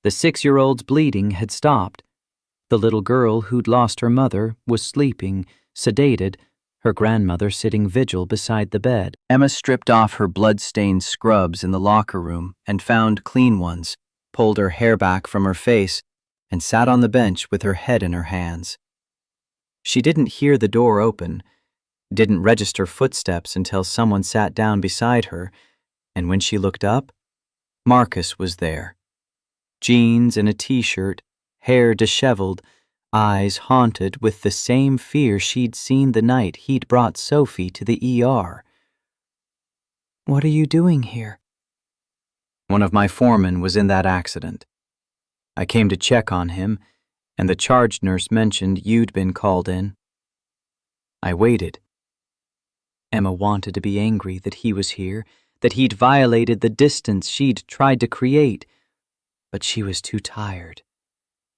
The 6-year-old's bleeding had stopped. The little girl who'd lost her mother was sleeping, sedated, her grandmother sitting vigil beside the bed. Emma stripped off her blood-stained scrubs in the locker room and found clean ones, pulled her hair back from her face, and sat on the bench with her head in her hands. She didn't hear the door open, didn't register footsteps until someone sat down beside her, and when she looked up, Marcus was there. Jeans and a t-shirt, hair disheveled, eyes haunted with the same fear she'd seen the night he'd brought Sophie to the ER. "What are you doing here?" "One of my foremen was in that accident. I came to check on him, and the charge nurse mentioned you'd been called in. I waited." Emma wanted to be angry that he was here, that he'd violated the distance she'd tried to create, but she was too tired.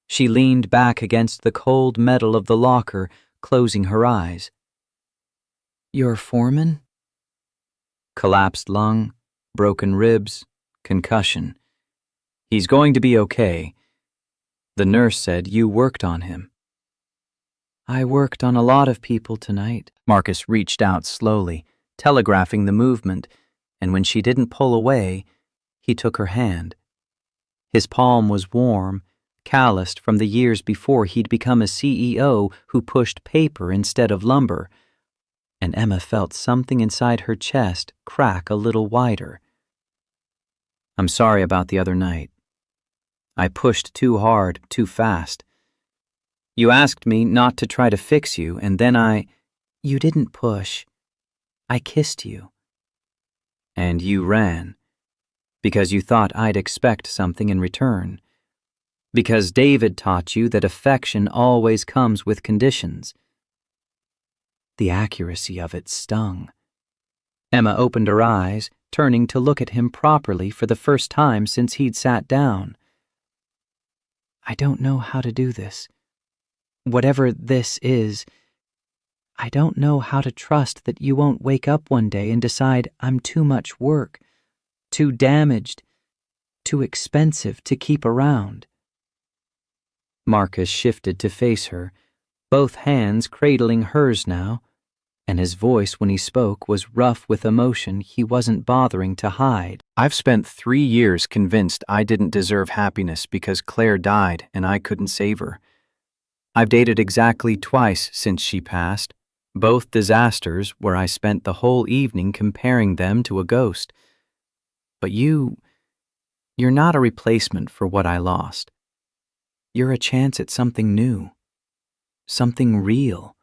She leaned back against the cold metal of the locker, closing her eyes. "Your foreman?" "Collapsed lung, broken ribs, concussion. He's going to be okay. The nurse said you worked on him." "I worked on a lot of people tonight." Marcus reached out slowly, telegraphing the movement, and when she didn't pull away, he took her hand. His palm was warm, calloused from the years before he'd become a CEO who pushed paper instead of lumber, and Emma felt something inside her chest crack a little wider. "I'm sorry about the other night. I pushed too hard, too fast. You asked me not to try to fix you, and then You didn't push. I kissed you." "And you ran. Because you thought I'd expect something in return. Because David taught you that affection always comes with conditions." The accuracy of it stung. Emma opened her eyes, turning to look at him properly for the first time since he'd sat down. "I don't know how to do this. Whatever this is, I don't know how to trust that you won't wake up one day and decide I'm too much work, too damaged, too expensive to keep around." Marcus shifted to face her, both hands cradling hers now, and his voice when he spoke was rough with emotion he wasn't bothering to hide. "I've spent 3 years convinced I didn't deserve happiness because Claire died and I couldn't save her. I've dated exactly twice since she passed, both disasters where I spent the whole evening comparing them to a ghost. But you're not a replacement for what I lost. You're a chance at something new, something real.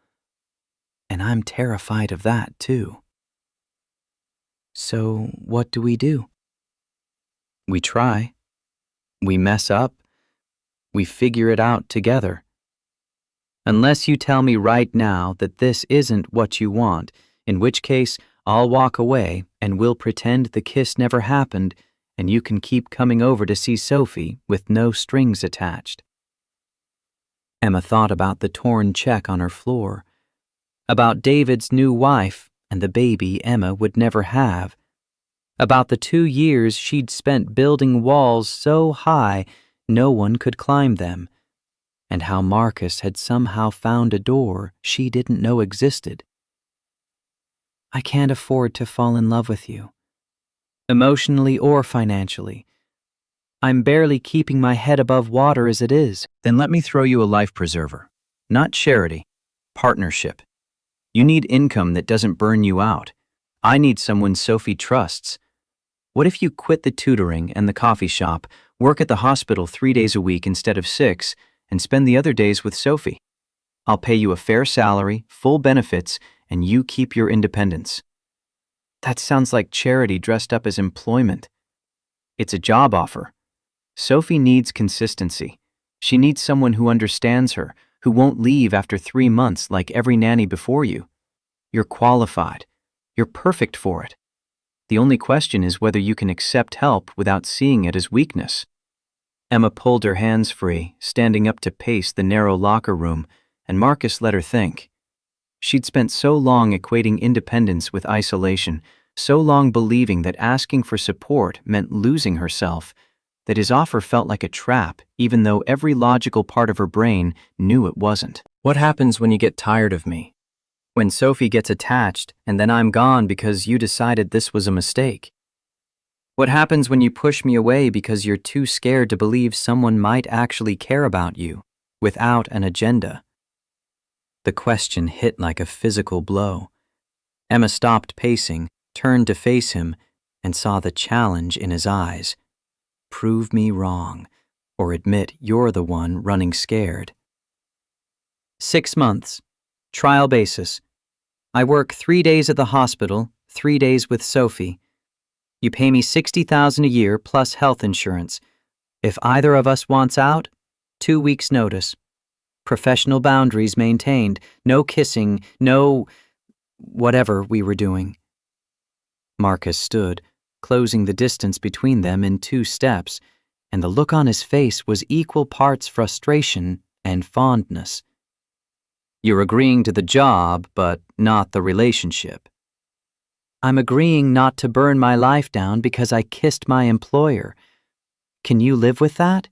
And I'm terrified of that, too." So what do? We try. We mess up. We figure it out together. Unless you tell me right now that this isn't what you want, in which case I'll walk away and we'll pretend the kiss never happened and you can keep coming over to see Sophie with no strings attached. Emma thought about the torn check on her floor, about David's new wife and the baby Emma would never have, about the 2 years she'd spent building walls so high no one could climb them, and how Marcus had somehow found a door she didn't know existed. I can't afford to fall in love with you, emotionally or financially. I'm barely keeping my head above water as it is. Then let me throw you a life preserver. Not charity, partnership. You need income that doesn't burn you out. I need someone Sophie trusts. What if you quit the tutoring and the coffee shop, work at the hospital 3 days a week instead of 6, and spend the other days with Sophie? I'll pay you a fair salary, full benefits, and you keep your independence. That sounds like charity dressed up as employment. It's a job offer. Sophie needs consistency. She needs someone who understands her, who won't leave after 3 months like every nanny before you. You're qualified. You're perfect for it. The only question is whether you can accept help without seeing it as weakness. Emma pulled her hands free, standing up to pace the narrow locker room, and Marcus let her think. She'd spent so long equating independence with isolation, so long believing that asking for support meant losing herself, that his offer felt like a trap, even though every logical part of her brain knew it wasn't. What happens when you get tired of me? When Sophie gets attached and then I'm gone because you decided this was a mistake? What happens when you push me away because you're too scared to believe someone might actually care about you, without an agenda? The question hit like a physical blow. Emma stopped pacing, turned to face him, and saw the challenge in his eyes. Prove me wrong, or admit you're the one running scared. 6 months. Trial basis. I work 3 days at the hospital, 3 days with Sophie. You pay me $60,000 a year plus health insurance. If either of us wants out, 2 weeks' notice. Professional boundaries maintained. No kissing, no whatever we were doing. Marcus stood, closing the distance between them in 2 steps, and the look on his face was equal parts frustration and fondness. You're agreeing to the job, but not the relationship. I'm agreeing not to burn my life down because I kissed my employer. Can you live with that?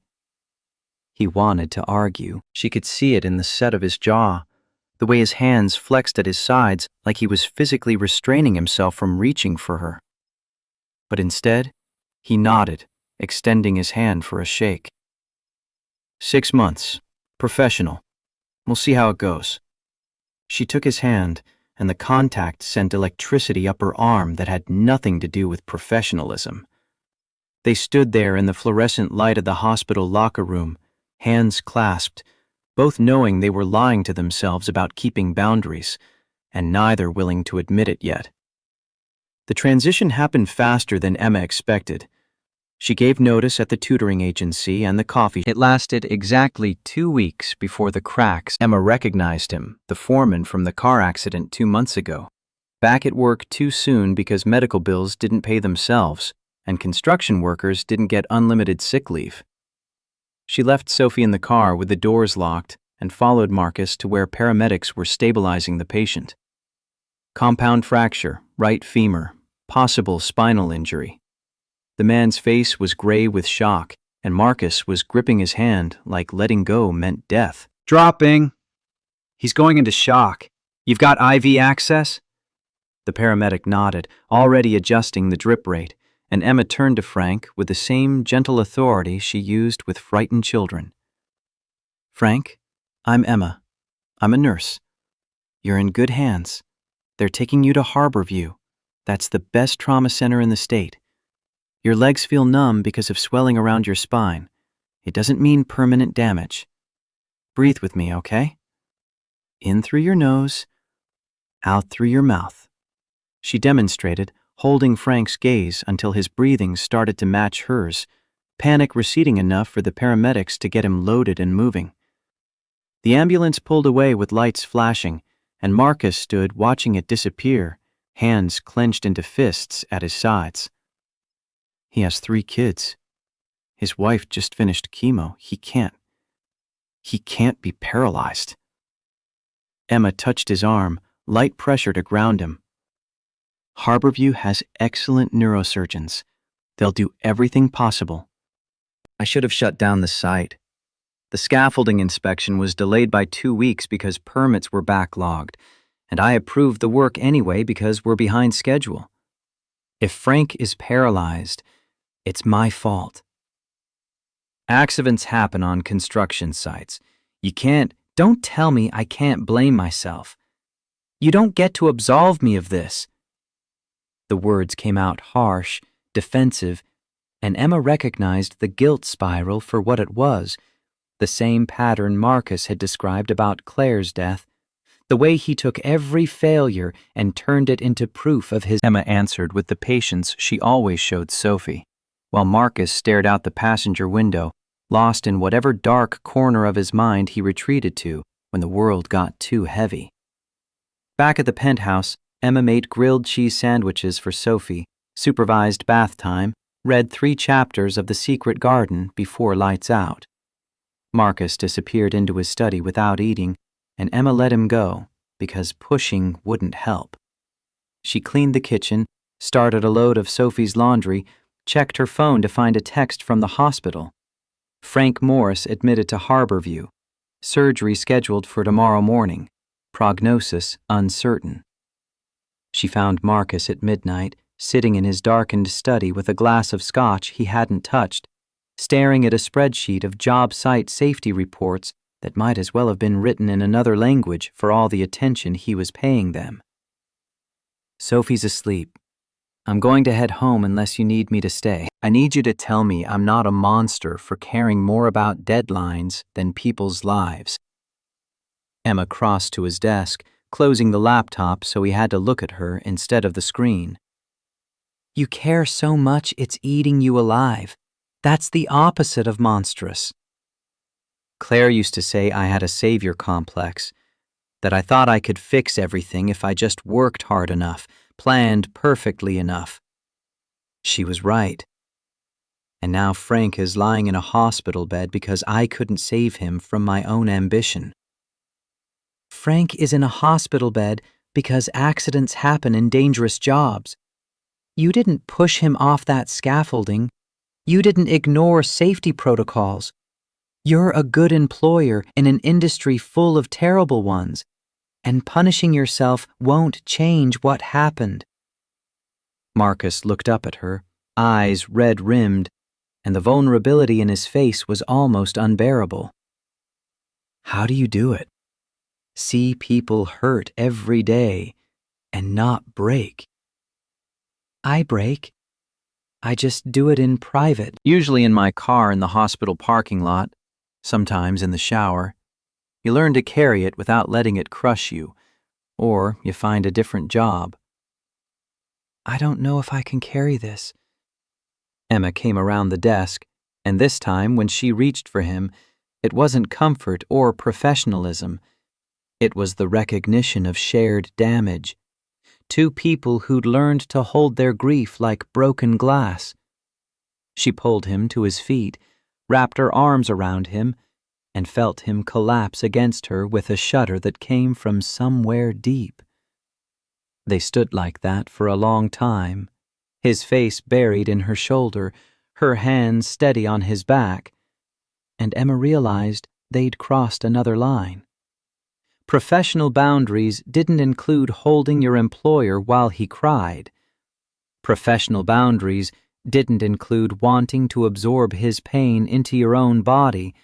He wanted to argue. She could see it in the set of his jaw, the way his hands flexed at his sides like he was physically restraining himself from reaching for her. But instead, he nodded, extending his hand for a shake. 6 months. Professional. We'll see how it goes. She took his hand, and the contact sent electricity up her arm that had nothing to do with professionalism. They stood there in the fluorescent light of the hospital locker room, hands clasped, both knowing they were lying to themselves about keeping boundaries, and neither willing to admit it yet. The transition happened faster than Emma expected. She gave notice at the tutoring agency and the coffee. It lasted exactly 2 weeks before the cracks. Emma recognized him, the foreman from the car accident 2 months ago. Back at work too soon because medical bills didn't pay themselves, and construction workers didn't get unlimited sick leave. She left Sophie in the car with the doors locked and followed Marcus to where paramedics were stabilizing the patient. Compound fracture, right femur, possible spinal injury. The man's face was gray with shock, and Marcus was gripping his hand like letting go meant death. Dropping. He's going into shock. You've got IV access? The paramedic nodded, already adjusting the drip rate, and Emma turned to Frank with the same gentle authority she used with frightened children. Frank, I'm Emma. I'm a nurse. You're in good hands. They're taking you to Harborview. That's the best trauma center in the state. Your legs feel numb because of swelling around your spine. It doesn't mean permanent damage. Breathe with me, okay? In through your nose, out through your mouth. She demonstrated, holding Frank's gaze until his breathing started to match hers, panic receding enough for the paramedics to get him loaded and moving. The ambulance pulled away with lights flashing, and Marcus stood watching it disappear, hands clenched into fists at his sides. He has 3 kids. His wife just finished chemo. He can't be paralyzed. Emma touched his arm, light pressure to ground him. Harborview has excellent neurosurgeons. They'll do everything possible. I should have shut down the site. The scaffolding inspection was delayed by 2 weeks because permits were backlogged, and I approved the work anyway because we're behind schedule. If Frank is paralyzed, it's my fault. Accidents happen on construction sites. Don't tell me I can't blame myself. You don't get to absolve me of this. The words came out harsh, defensive, and Emma recognized the guilt spiral for what it was, the same pattern Marcus had described about Claire's death, the way he took every failure and turned it into proof of his. Emma answered with the patience she always showed Sophie, while Marcus stared out the passenger window, lost in whatever dark corner of his mind he retreated to when the world got too heavy. Back at the penthouse, Emma made grilled cheese sandwiches for Sophie, supervised bath time, read 3 chapters of The Secret Garden before lights out. Marcus disappeared into his study without eating, and Emma let him go because pushing wouldn't help. She cleaned the kitchen, started a load of Sophie's laundry, checked her phone to find a text from the hospital. Frank Morris admitted to Harborview. Surgery scheduled for tomorrow morning. Prognosis uncertain. She found Marcus at midnight, sitting in his darkened study with a glass of scotch he hadn't touched, staring at a spreadsheet of job site safety reports that might as well have been written in another language for all the attention he was paying them. Sophie's asleep. I'm going to head home unless you need me to stay. I need you to tell me I'm not a monster for caring more about deadlines than people's lives. Emma crossed to his desk, closing the laptop so he had to look at her instead of the screen. You care so much it's eating you alive. That's the opposite of monstrous. Claire used to say I had a savior complex, that I thought I could fix everything if I just worked hard enough, planned perfectly enough. She was right. And now Frank is lying in a hospital bed because I couldn't save him from my own ambition. Frank is in a hospital bed because accidents happen in dangerous jobs. You didn't push him off that scaffolding. You didn't ignore safety protocols. You're a good employer in an industry full of terrible ones, and punishing yourself won't change what happened. Marcus looked up at her, eyes red-rimmed, and the vulnerability in his face was almost unbearable. How do you do it? See people hurt every day and not break. I break. I just do it in private. Usually in my car in the hospital parking lot, sometimes in the shower. You learn to carry it without letting it crush you, or you find a different job. I don't know if I can carry this. Emma came around the desk, and this time when she reached for him, it wasn't comfort or professionalism. It was the recognition of shared damage. 2 people who'd learned to hold their grief like broken glass. She pulled him to his feet, wrapped her arms around him, and felt him collapse against her with a shudder that came from somewhere deep. They stood like that for a long time, his face buried in her shoulder, her hands steady on his back, and Emma realized they'd crossed another line. Professional boundaries didn't include holding your employer while he cried. Professional boundaries didn't include wanting to absorb his pain into your own body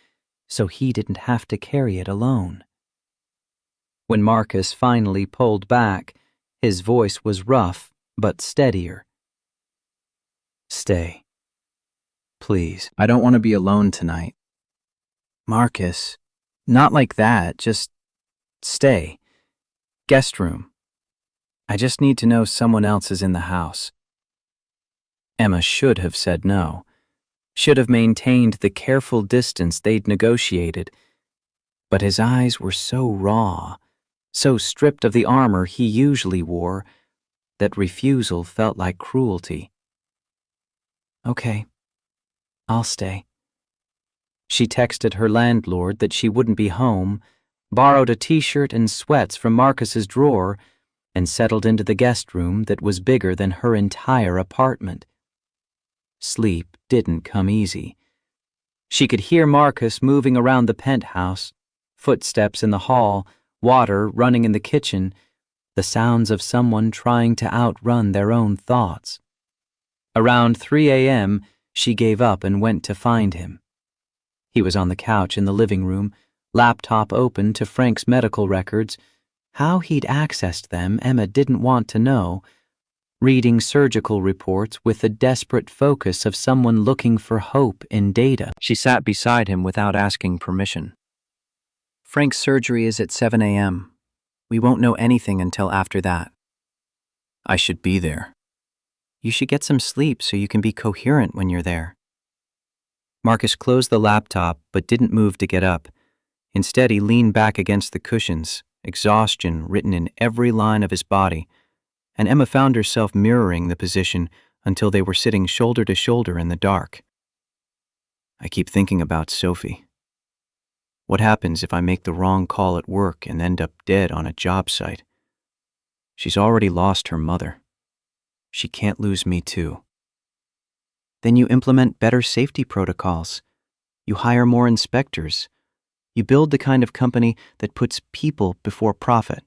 so he didn't have to carry it alone. When Marcus finally pulled back, his voice was rough but steadier. Stay. Please, I don't want to be alone tonight. Marcus, not like that, just stay. Guest room. I just need to know someone else is in the house. Emma should have said no, should have maintained the careful distance they'd negotiated, but his eyes were so raw, so stripped of the armor he usually wore, that refusal felt like cruelty. Okay, I'll stay. She texted her landlord that she wouldn't be home, borrowed a t-shirt and sweats from Marcus's drawer, and settled into the guest room that was bigger than her entire apartment. Sleep didn't come easy. She could hear Marcus moving around the penthouse, footsteps in the hall, water running in the kitchen, the sounds of someone trying to outrun their own thoughts. Around 3 a.m., she gave up and went to find him. He was on the couch in the living room, laptop open to Frank's medical records. How he'd accessed them, Emma didn't want to know, reading surgical reports with the desperate focus of someone looking for hope in data. She sat beside him without asking permission. Frank's surgery is at 7 a.m. We won't know anything until after that. I should be there. You should get some sleep so you can be coherent when you're there. Marcus closed the laptop but didn't move to get up. Instead, he leaned back against the cushions, exhaustion written in every line of his body, and Emma found herself mirroring the position until they were sitting shoulder to shoulder in the dark. I keep thinking about Sophie. What happens if I make the wrong call at work and end up dead on a job site? She's already lost her mother. She can't lose me too. Then you implement better safety protocols. You hire more inspectors. You build the kind of company that puts people before profit.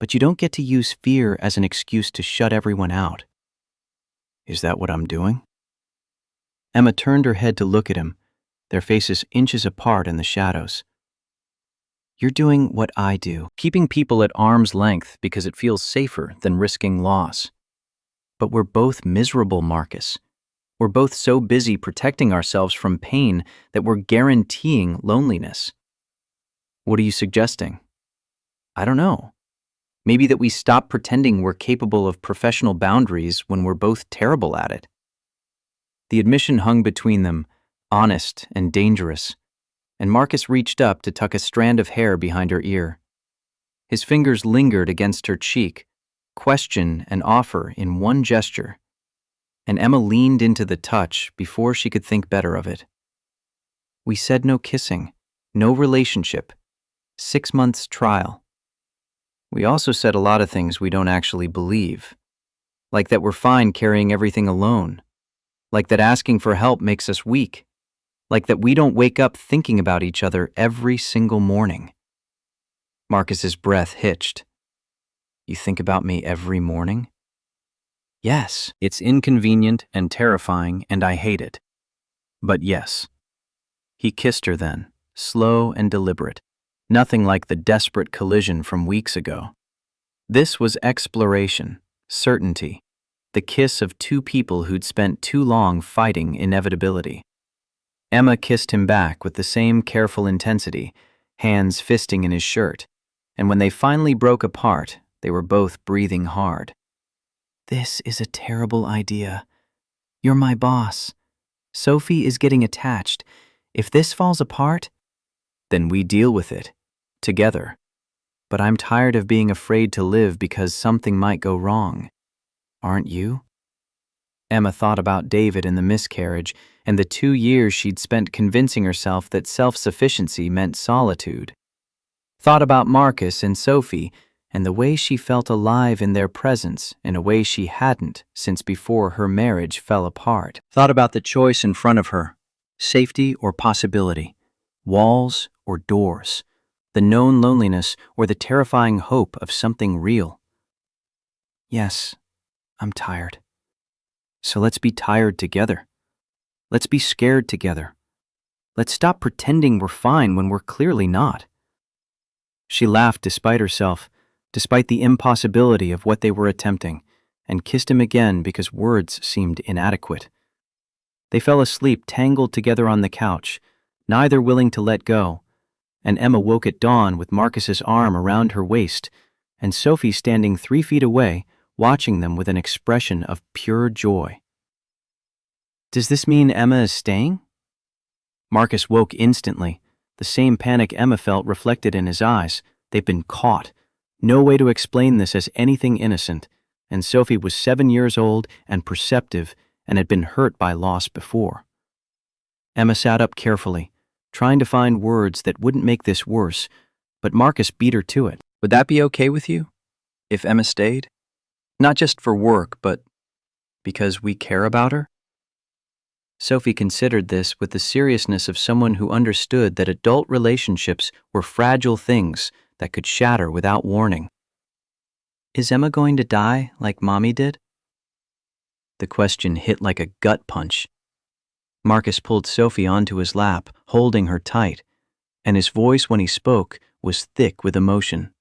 But you don't get to use fear as an excuse to shut everyone out. Is that what I'm doing? Emma turned her head to look at him, their faces inches apart in the shadows. You're doing what I do, keeping people at arm's length because it feels safer than risking loss. But we're both miserable, Marcus. We're both so busy protecting ourselves from pain that we're guaranteeing loneliness. What are you suggesting? I don't know. Maybe that we stop pretending we're capable of professional boundaries when we're both terrible at it. The admission hung between them, honest and dangerous, and Marcus reached up to tuck a strand of hair behind her ear. His fingers lingered against her cheek, question and offer in one gesture, and Emma leaned into the touch before she could think better of it. We said no kissing, no relationship, 6 months trial. We also said a lot of things we don't actually believe, like that we're fine carrying everything alone, like that asking for help makes us weak, like that we don't wake up thinking about each other every single morning. Marcus's breath hitched. You think about me every morning? Yes, it's inconvenient and terrifying, and I hate it. But yes. He kissed her then, slow and deliberate, nothing like the desperate collision from weeks ago. This was exploration, certainty, the kiss of two people who'd spent too long fighting inevitability. Emma kissed him back with the same careful intensity, hands fisting in his shirt, and when they finally broke apart, they were both breathing hard. This is a terrible idea. You're my boss. Sophie is getting attached. If this falls apart, then we deal with it, together. But I'm tired of being afraid to live because something might go wrong. Aren't you? Emma thought about David and the miscarriage and the 2 years she'd spent convincing herself that self-sufficiency meant solitude. Thought about Marcus and Sophie and the way she felt alive in their presence in a way she hadn't since before her marriage fell apart. Thought about the choice in front of her, safety or possibility, walls or doors, the known loneliness or the terrifying hope of something real. Yes, I'm tired. So let's be tired together. Let's be scared together. Let's stop pretending we're fine when we're clearly not. She laughed despite herself, despite the impossibility of what they were attempting, and kissed him again because words seemed inadequate. They fell asleep tangled together on the couch, neither willing to let go, and Emma woke at dawn with Marcus's arm around her waist, and Sophie standing 3 feet away, watching them with an expression of pure joy. Does this mean Emma is staying? Marcus woke instantly. The same panic Emma felt reflected in his eyes. They've been caught. No way to explain this as anything innocent. And Sophie was 7 years old and perceptive and had been hurt by loss before. Emma sat up carefully, trying to find words that wouldn't make this worse, but Marcus beat her to it. Would that be okay with you? If Emma stayed? Not just for work, but because we care about her? Sophie considered this with the seriousness of someone who understood that adult relationships were fragile things that could shatter without warning. Is Emma going to die like Mommy did? The question hit like a gut punch. Marcus pulled Sophie onto his lap, holding her tight, and his voice when he spoke was thick with emotion.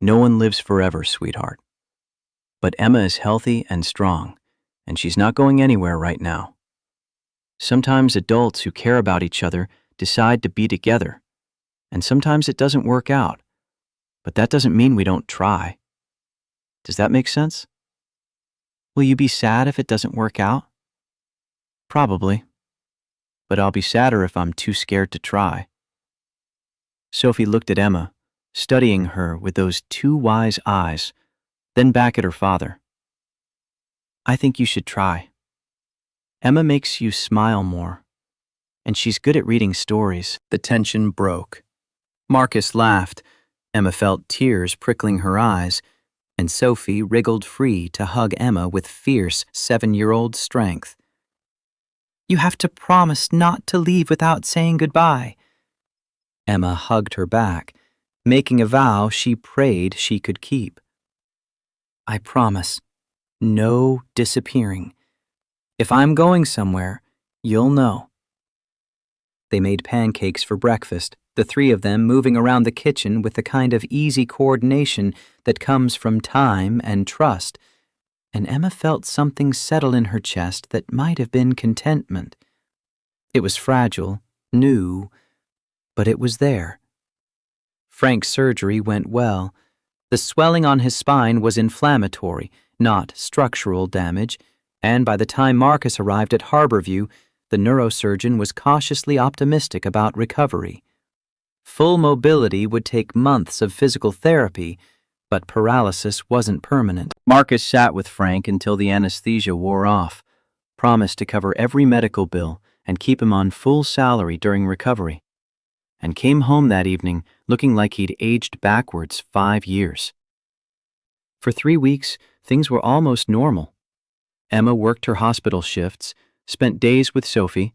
No one lives forever, sweetheart. But Emma is healthy and strong, and she's not going anywhere right now. Sometimes adults who care about each other decide to be together, and sometimes it doesn't work out, but that doesn't mean we don't try. Does that make sense? Will you be sad if it doesn't work out? Probably, but I'll be sadder if I'm too scared to try. Sophie looked at Emma, studying her with those two wise eyes, then back at her father. I think you should try. Emma makes you smile more, and she's good at reading stories. The tension broke. Marcus laughed. Emma felt tears prickling her eyes, and Sophie wriggled free to hug Emma with fierce 7-year-old strength. You have to promise not to leave without saying goodbye. Emma hugged her back, making a vow she prayed she could keep. I promise. No disappearing. If I'm going somewhere, you'll know. They made pancakes for breakfast, the three of them moving around the kitchen with the kind of easy coordination that comes from time and trust, and Emma felt something settle in her chest that might have been contentment. It was fragile, new, but it was there. Frank's surgery went well. The swelling on his spine was inflammatory, not structural damage, and by the time Marcus arrived at Harborview, the neurosurgeon was cautiously optimistic about recovery. Full mobility would take months of physical therapy, but paralysis wasn't permanent. Marcus sat with Frank until the anesthesia wore off, promised to cover every medical bill and keep him on full salary during recovery, and came home that evening looking like he'd aged backwards 5 years. For 3 weeks, things were almost normal. Emma worked her hospital shifts, spent days with Sophie,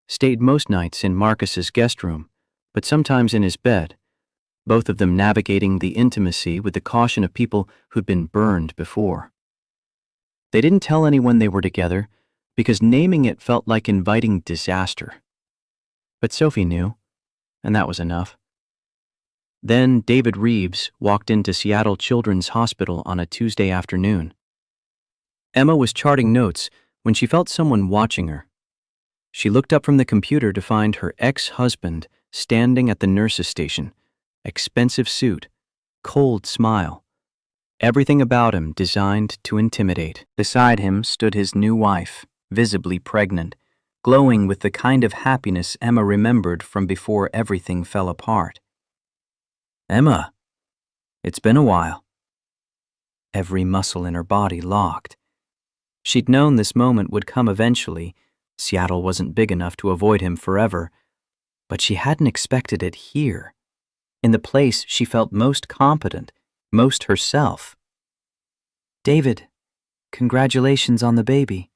stayed most nights in Marcus's guest room, but sometimes in his bed, both of them navigating the intimacy with the caution of people who'd been burned before. They didn't tell anyone they were together because naming it felt like inviting disaster. But Sophie knew, and that was enough. Then David Reeves walked into Seattle Children's Hospital on a Tuesday afternoon. Emma was charting notes when she felt someone watching her. She looked up from the computer to find her ex-husband standing at the nurse's station, expensive suit, cold smile, everything about him designed to intimidate. Beside him stood his new wife, visibly pregnant, glowing with the kind of happiness Emma remembered from before everything fell apart. Emma, it's been a while. Every muscle in her body locked. She'd known this moment would come eventually. Seattle wasn't big enough to avoid him forever, but she hadn't expected it here, in the place she felt most competent, most herself. David, congratulations on the baby.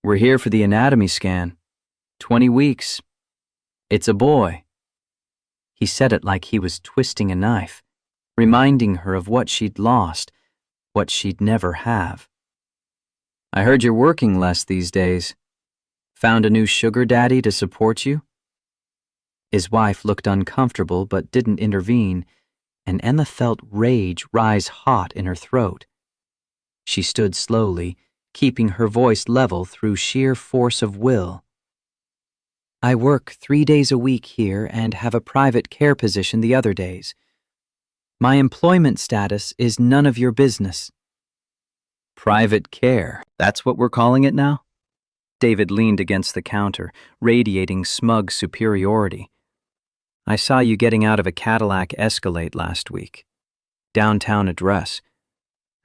We're here for the anatomy scan. 20 weeks. It's a boy. He said it like he was twisting a knife, reminding her of what she'd lost, what she'd never have. I heard you're working less these days. Found a new sugar daddy to support you? His wife looked uncomfortable but didn't intervene, and Emma felt rage rise hot in her throat. She stood slowly, keeping her voice level through sheer force of will. I work 3 days a week here and have a private care position the other days. My employment status is none of your business. Private care, that's what we're calling it now? David leaned against the counter, radiating smug superiority. I saw you getting out of a Cadillac Escalade last week. Downtown address.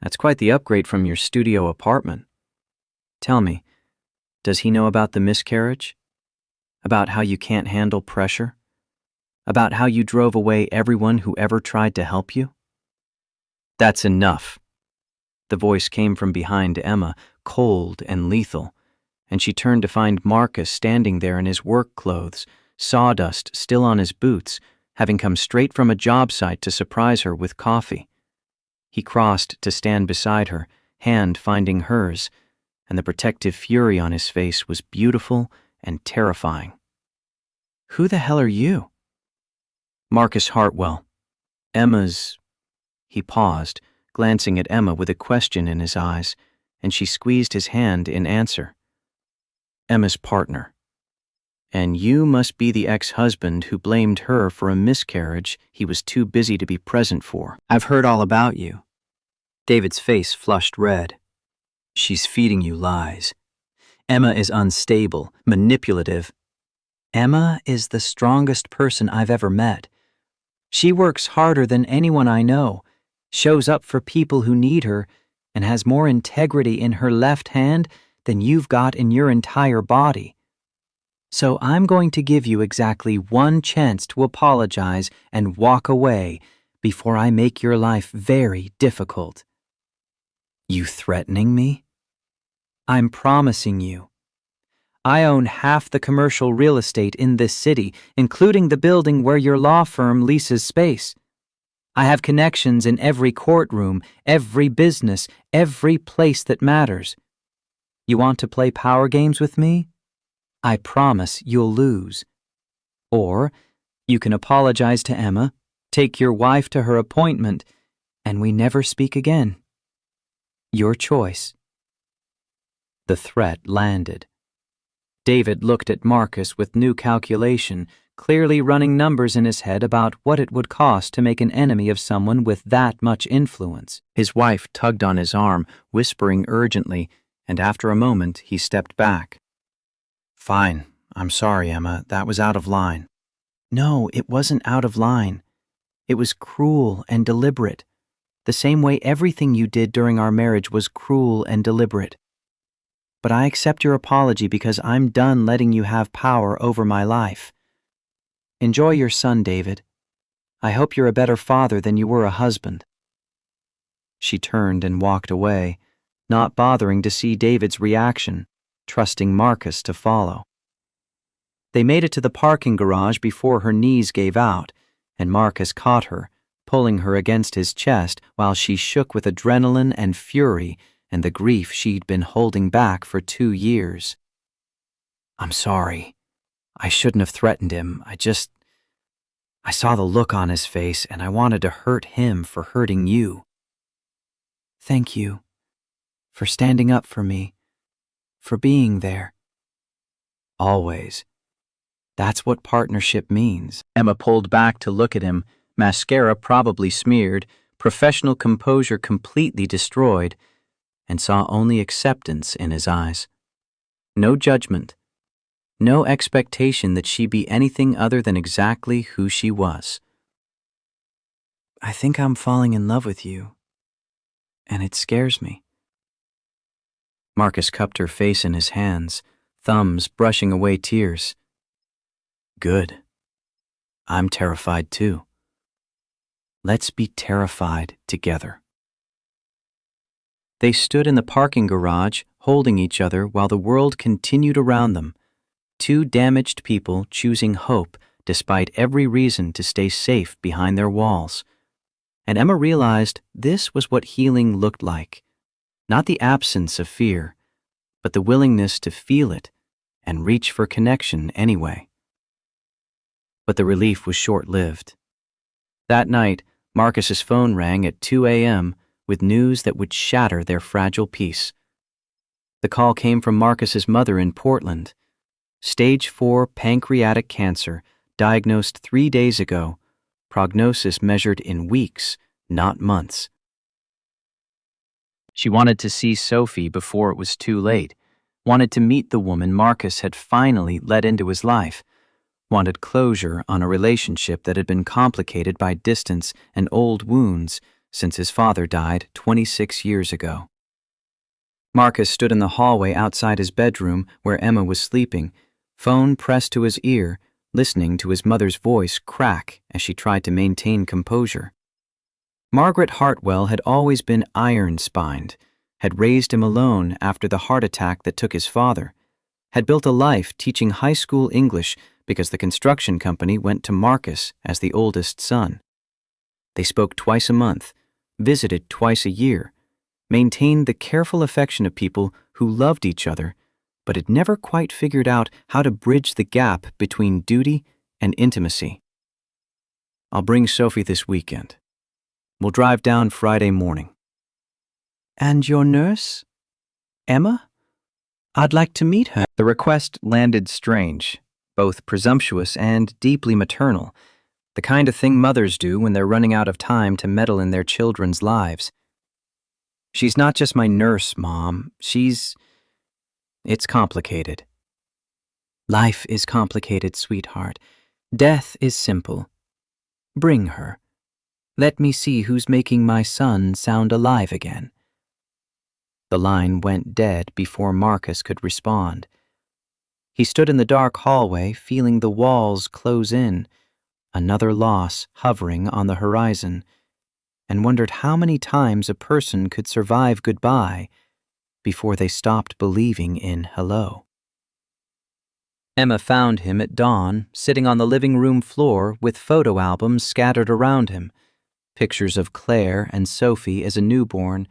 That's quite the upgrade from your studio apartment. Tell me, does he know about the miscarriage? About how you can't handle pressure? About how you drove away everyone who ever tried to help you? That's enough. The voice came from behind Emma, cold and lethal, and she turned to find Marcus standing there in his work clothes, sawdust still on his boots, having come straight from a job site to surprise her with coffee. He crossed to stand beside her, hand finding hers, and the protective fury on his face was beautiful and terrifying. Who the hell are you? Marcus Hartwell. Emma's... He paused, glancing at Emma with a question in his eyes, and she squeezed his hand in answer. Emma's partner. And you must be the ex-husband who blamed her for a miscarriage he was too busy to be present for. I've heard all about you. David's face flushed red. She's feeding you lies. Emma is unstable, manipulative. Emma is the strongest person I've ever met. She works harder than anyone I know, shows up for people who need her, and has more integrity in her left hand than you've got in your entire body. So I'm going to give you exactly one chance to apologize and walk away before I make your life very difficult. You threatening me? I'm promising you. I own half the commercial real estate in this city, including the building where your law firm leases space. I have connections in every courtroom, every business, every place that matters. You want to play power games with me? I promise you'll lose. Or you can apologize to Emma, take your wife to her appointment, and we never speak again. Your choice. The threat landed. David looked at Marcus with new calculation, clearly running numbers in his head about what it would cost to make an enemy of someone with that much influence. His wife tugged on his arm, whispering urgently, and after a moment he stepped back. Fine. I'm sorry, Emma. That was out of line. No, it wasn't out of line. It was cruel and deliberate. The same way everything you did during our marriage was cruel and deliberate. But I accept your apology because I'm done letting you have power over my life. Enjoy your son, David. I hope you're a better father than you were a husband. She turned and walked away, not bothering to see David's reaction, trusting Marcus to follow. They made it to the parking garage before her knees gave out, and Marcus caught her, pulling her against his chest while she shook with adrenaline and fury and the grief she'd been holding back for 2 years. I'm sorry. I shouldn't have threatened him. I saw the look on his face and I wanted to hurt him for hurting you. Thank you for standing up for me, for being there. Always. That's what partnership means. Emma pulled back to look at him, mascara probably smeared, professional composure completely destroyed, and saw only acceptance in his eyes. No judgment. No expectation that she be anything other than exactly who she was. I think I'm falling in love with you, and it scares me. Marcus cupped her face in his hands, thumbs brushing away tears. Good. I'm terrified too. Let's be terrified together. They stood in the parking garage, holding each other while the world continued around them. 2 damaged people choosing hope despite every reason to stay safe behind their walls. And Emma realized this was what healing looked like. Not the absence of fear, but the willingness to feel it and reach for connection anyway. But the relief was short-lived. That night, Marcus's phone rang at 2 a.m. with news that would shatter their fragile peace. The call came from Marcus's mother in Portland. Stage 4 pancreatic cancer, diagnosed 3 days ago. Prognosis measured in weeks, not months. She wanted to see Sophie before it was too late, wanted to meet the woman Marcus had finally let into his life, wanted closure on a relationship that had been complicated by distance and old wounds since his father died 26 years ago. Marcus stood in the hallway outside his bedroom where Emma was sleeping, phone pressed to his ear, listening to his mother's voice crack as she tried to maintain composure. Margaret Hartwell had always been iron-spined, had raised him alone after the heart attack that took his father, had built a life teaching high school English because the construction company went to Marcus as the oldest son. They spoke twice a month, visited twice a year, maintained the careful affection of people who loved each other, but had never quite figured out how to bridge the gap between duty and intimacy. "I'll bring Sophie this weekend. We'll drive down Friday morning." "And your nurse? Emma? I'd like to meet her." The request landed strange, both presumptuous and deeply maternal, the kind of thing mothers do when they're running out of time to meddle in their children's lives. "She's not just my nurse, Mom. It's complicated." "Life is complicated, sweetheart. Death is simple. Bring her. Let me see who's making my son sound alive again." The line went dead before Marcus could respond. He stood in the dark hallway, feeling the walls close in, another loss hovering on the horizon, and wondered how many times a person could survive goodbye before they stopped believing in hello. Emma found him at dawn, sitting on the living room floor with photo albums scattered around him, pictures of Claire and Sophie as a newborn,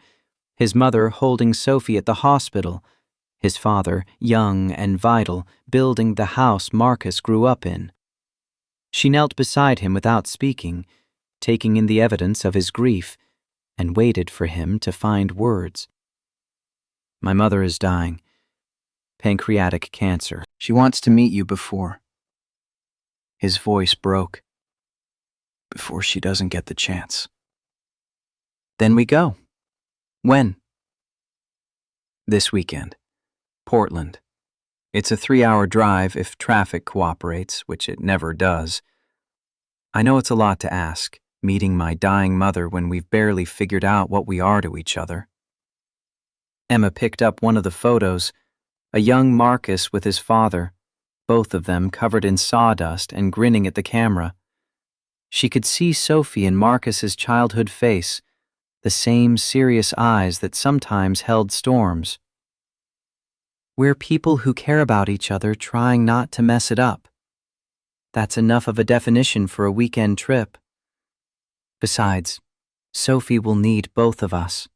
his mother holding Sophie at the hospital, his father, young and vital, building the house Marcus grew up in. She knelt beside him without speaking, taking in the evidence of his grief, and waited for him to find words. "My mother is dying. Pancreatic cancer. She wants to meet you before." His voice broke. "Before she doesn't get the chance." "Then we go. When?" "This weekend. Portland. It's a 3-hour drive if traffic cooperates, which it never does. I know it's a lot to ask, meeting my dying mother when we've barely figured out what we are to each other." Emma picked up one of the photos, a young Marcus with his father, both of them covered in sawdust and grinning at the camera. She could see Sophie in Marcus's childhood face, the same serious eyes that sometimes held storms. "We're people who care about each other trying not to mess it up. That's enough of a definition for a weekend trip. Besides, Sophie will need both of us."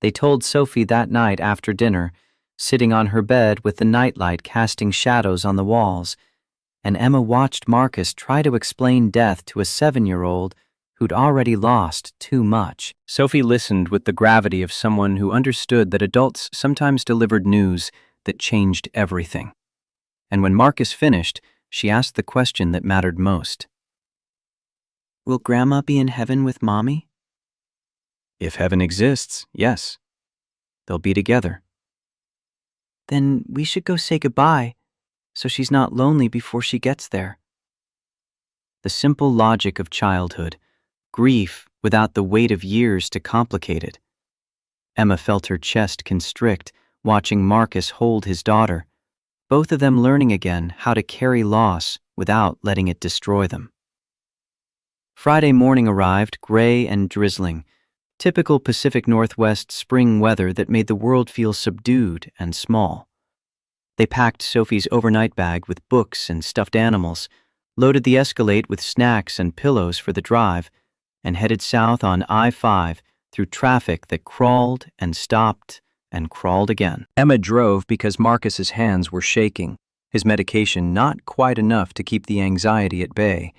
They told Sophie that night after dinner, sitting on her bed with the nightlight casting shadows on the walls, and Emma watched Marcus try to explain death to a 7-year-old who'd already lost too much. Sophie listened with the gravity of someone who understood that adults sometimes delivered news that changed everything. And when Marcus finished, she asked the question that mattered most. "Will Grandma be in heaven with Mommy?" "If heaven exists, yes. They'll be together." "Then we should go say goodbye, so she's not lonely before she gets there." The simple logic of childhood, grief without the weight of years to complicate it. Emma felt her chest constrict, watching Marcus hold his daughter, both of them learning again how to carry loss without letting it destroy them. Friday morning arrived gray and drizzling, typical Pacific Northwest spring weather that made the world feel subdued and small. They packed Sophie's overnight bag with books and stuffed animals, loaded the Escalade with snacks and pillows for the drive, and headed south on I-5 through traffic that crawled and stopped and crawled again. Emma drove because Marcus's hands were shaking, his medication not quite enough to keep the anxiety at bay.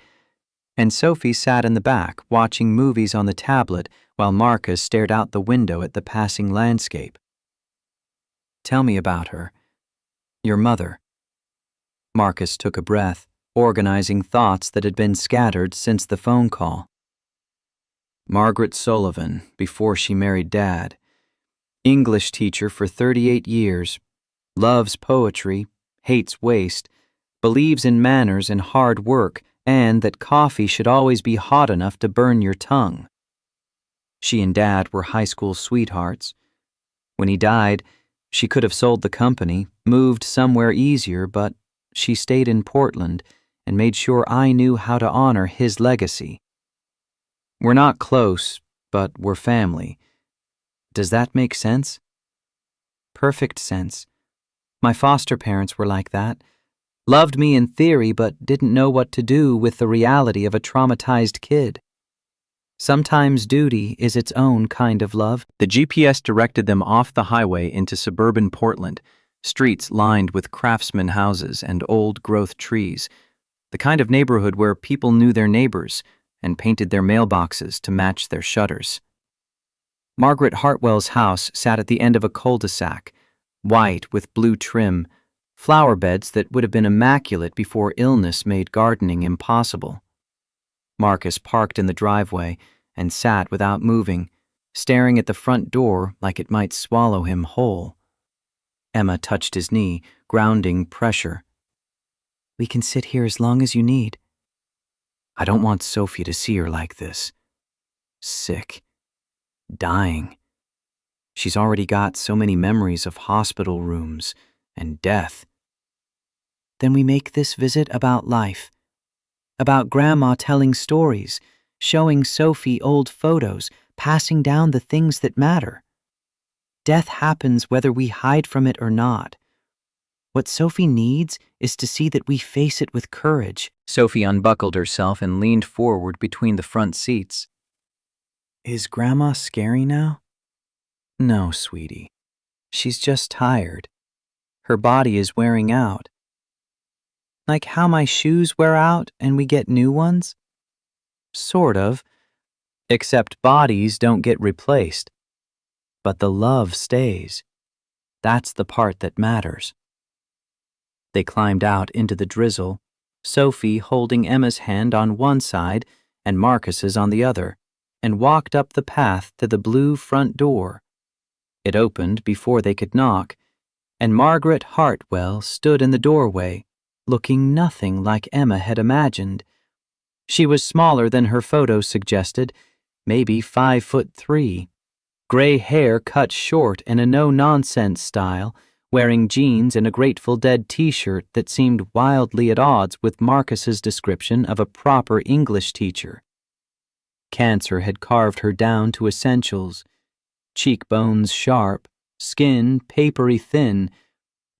And Sophie sat in the back watching movies on the tablet while Marcus stared out the window at the passing landscape. "Tell me about her. Your mother." Marcus took a breath, organizing thoughts that had been scattered since the phone call. "Margaret Sullivan, before she married Dad. English teacher for 38 years, loves poetry, hates waste, believes in manners and hard work, and that coffee should always be hot enough to burn your tongue. She and Dad were high school sweethearts. When he died, she could have sold the company, moved somewhere easier, but she stayed in Portland and made sure I knew how to honor his legacy. We're not close, but we're family. Does that make sense? Perfect sense. My foster parents were like that. Loved me in theory, but didn't know what to do with the reality of a traumatized kid. Sometimes duty is its own kind of love. The GPS directed them off the highway into suburban Portland, streets lined with craftsman houses and old-growth trees, the kind of neighborhood where people knew their neighbors and painted their mailboxes to match their shutters. Margaret Hartwell's house sat at the end of a cul-de-sac, white with blue trim, flower beds that would have been immaculate before illness made gardening impossible. Marcus parked in the driveway and sat without moving, staring at the front door like it might swallow him whole. Emma touched his knee, grounding pressure. "We can sit here as long as you need." I don't want Sophie to see her like this. Sick. Dying. She's already got so many memories of hospital rooms and death. Then we make this visit about life. About Grandma telling stories, showing Sophie old photos, passing down the things that matter. Death happens whether we hide from it or not. What Sophie needs is to see that we face it with courage. Sophie unbuckled herself and leaned forward between the front seats. Is Grandma scary now? No, sweetie. She's just tired. Her body is wearing out. Like how my shoes wear out and we get new ones? Sort of. Except bodies don't get replaced. But the love stays. That's the part that matters. They climbed out into the drizzle, Sophie holding Emma's hand on one side and Marcus's on the other, and walked up the path to the blue front door. It opened before they could knock, and Margaret Hartwell stood in the doorway, looking nothing like Emma had imagined. She was smaller than her photo suggested, maybe 5'3", gray hair cut short in a no-nonsense style, wearing jeans and a Grateful Dead t-shirt that seemed wildly at odds with Marcus's description of a proper English teacher. Cancer had carved her down to essentials, cheekbones sharp, skin papery thin,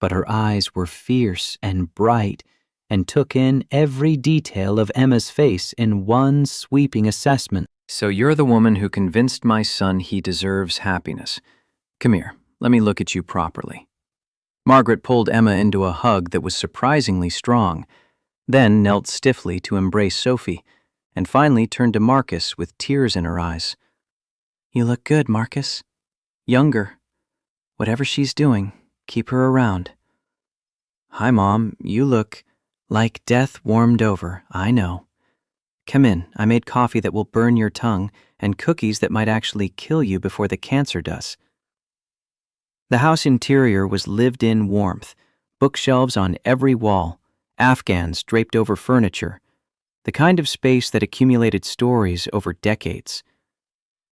but her eyes were fierce and bright and took in every detail of Emma's face in one sweeping assessment. So you're the woman who convinced my son he deserves happiness. Come here, let me look at you properly. Margaret pulled Emma into a hug that was surprisingly strong, then knelt stiffly to embrace Sophie, and finally turned to Marcus with tears in her eyes. You look good, Marcus. Younger. Whatever she's doing, keep her around. Hi, Mom. You look like death warmed over, I know. Come in. I made coffee that will burn your tongue and cookies that might actually kill you before the cancer does. The house interior was lived-in warmth, bookshelves on every wall, Afghans draped over furniture, the kind of space that accumulated stories over decades.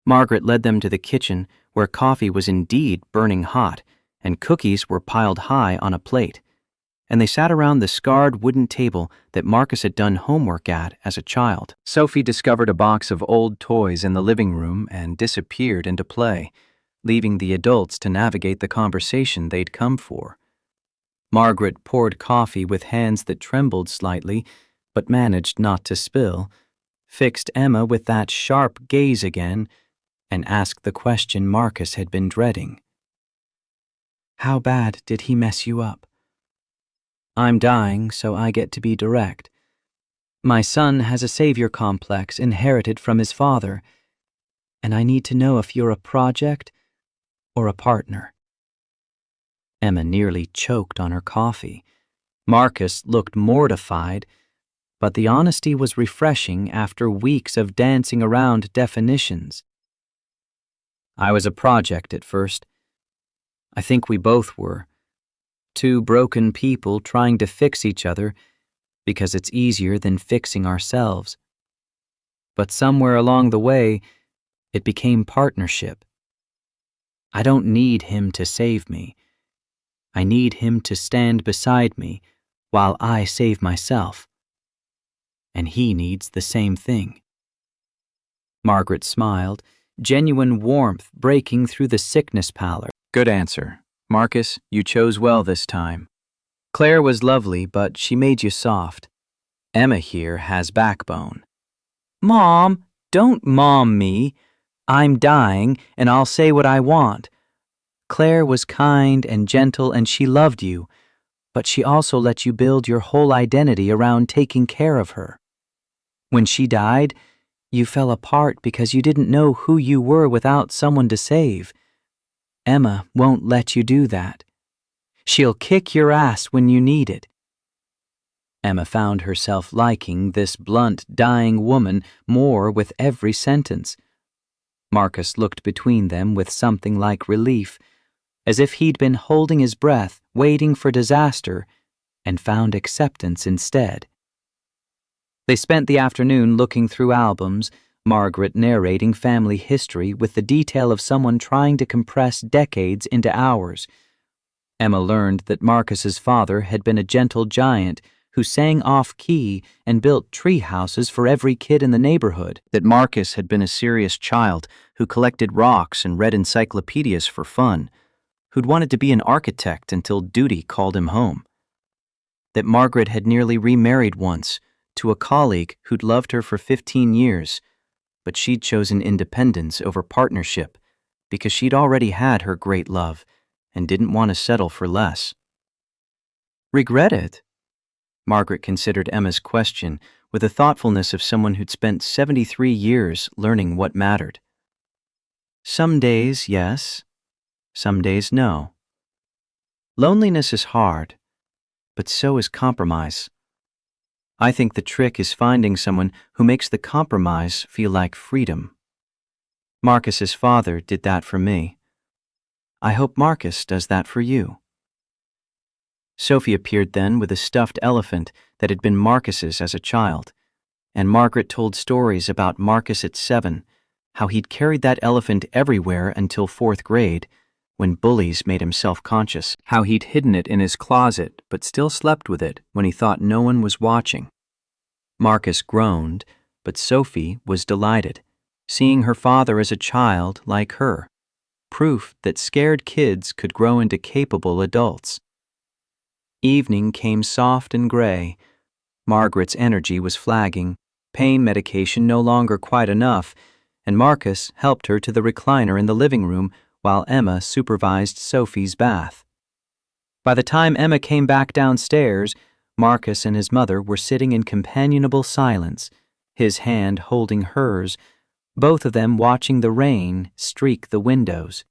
Margaret led them to the kitchen, where coffee was indeed burning hot, and cookies were piled high on a plate, and they sat around the scarred wooden table that Marcus had done homework at as a child. Sophie discovered a box of old toys in the living room and disappeared into play, leaving the adults to navigate the conversation they'd come for. Margaret poured coffee with hands that trembled slightly, but managed not to spill, fixed Emma with that sharp gaze again, and asked the question Marcus had been dreading. How bad did he mess you up? I'm dying, so I get to be direct. My son has a savior complex inherited from his father, and I need to know if you're a project or a partner. Emma nearly choked on her coffee. Marcus looked mortified, but the honesty was refreshing after weeks of dancing around definitions. I was a project at first, I think we both were. Two broken people trying to fix each other because it's easier than fixing ourselves. But somewhere along the way, it became partnership. I don't need him to save me. I need him to stand beside me while I save myself. And he needs the same thing. Margaret smiled, genuine warmth breaking through the sickness pallor. Good answer. Marcus, you chose well this time. Claire was lovely, but she made you soft. Emma here has backbone. Mom, don't mom me. I'm dying, and I'll say what I want. Claire was kind and gentle, and she loved you, but she also let you build your whole identity around taking care of her. When she died, you fell apart because you didn't know who you were without someone to save. Emma won't let you do that. She'll kick your ass when you need it. Emma found herself liking this blunt, dying woman more with every sentence. Marcus looked between them with something like relief, as if he'd been holding his breath, waiting for disaster, and found acceptance instead. They spent the afternoon looking through albums, Margaret narrating family history with the detail of someone trying to compress decades into hours. Emma learned that Marcus's father had been a gentle giant who sang off-key and built tree houses for every kid in the neighborhood. That Marcus had been a serious child who collected rocks and read encyclopedias for fun, who'd wanted to be an architect until duty called him home. That Margaret had nearly remarried once to a colleague who'd loved her for 15 years, but she'd chosen independence over partnership because she'd already had her great love and didn't want to settle for less. Regret it? Margaret considered Emma's question with the thoughtfulness of someone who'd spent 73 years learning what mattered. Some days, yes. Some days, no. Loneliness is hard, but so is compromise. I think the trick is finding someone who makes the compromise feel like freedom. Marcus's father did that for me. I hope Marcus does that for you. Sophie appeared then with a stuffed elephant that had been Marcus's as a child, and Margaret told stories about Marcus at 7, how he'd carried that elephant everywhere until 4th grade, when bullies made him self-conscious, how he'd hidden it in his closet but still slept with it when he thought no one was watching. Marcus groaned, but Sophie was delighted, seeing her father as a child like her, proof that scared kids could grow into capable adults. Evening came soft and gray. Margaret's energy was flagging, pain medication no longer quite enough, and Marcus helped her to the recliner in the living room while Emma supervised Sophie's bath. By the time Emma came back downstairs, Marcus and his mother were sitting in companionable silence, his hand holding hers, both of them watching the rain streak the windows.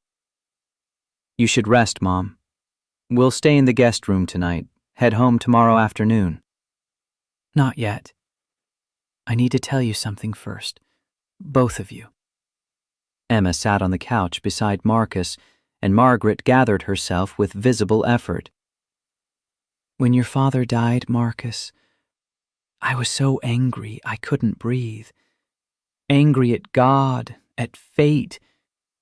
You should rest, Mom. We'll stay in the guest room tonight, head home tomorrow afternoon. Not yet. I need to tell you something first. Both of you. Emma sat on the couch beside Marcus, and Margaret gathered herself with visible effort. When your father died, Marcus, I was so angry I couldn't breathe. Angry at God, at fate,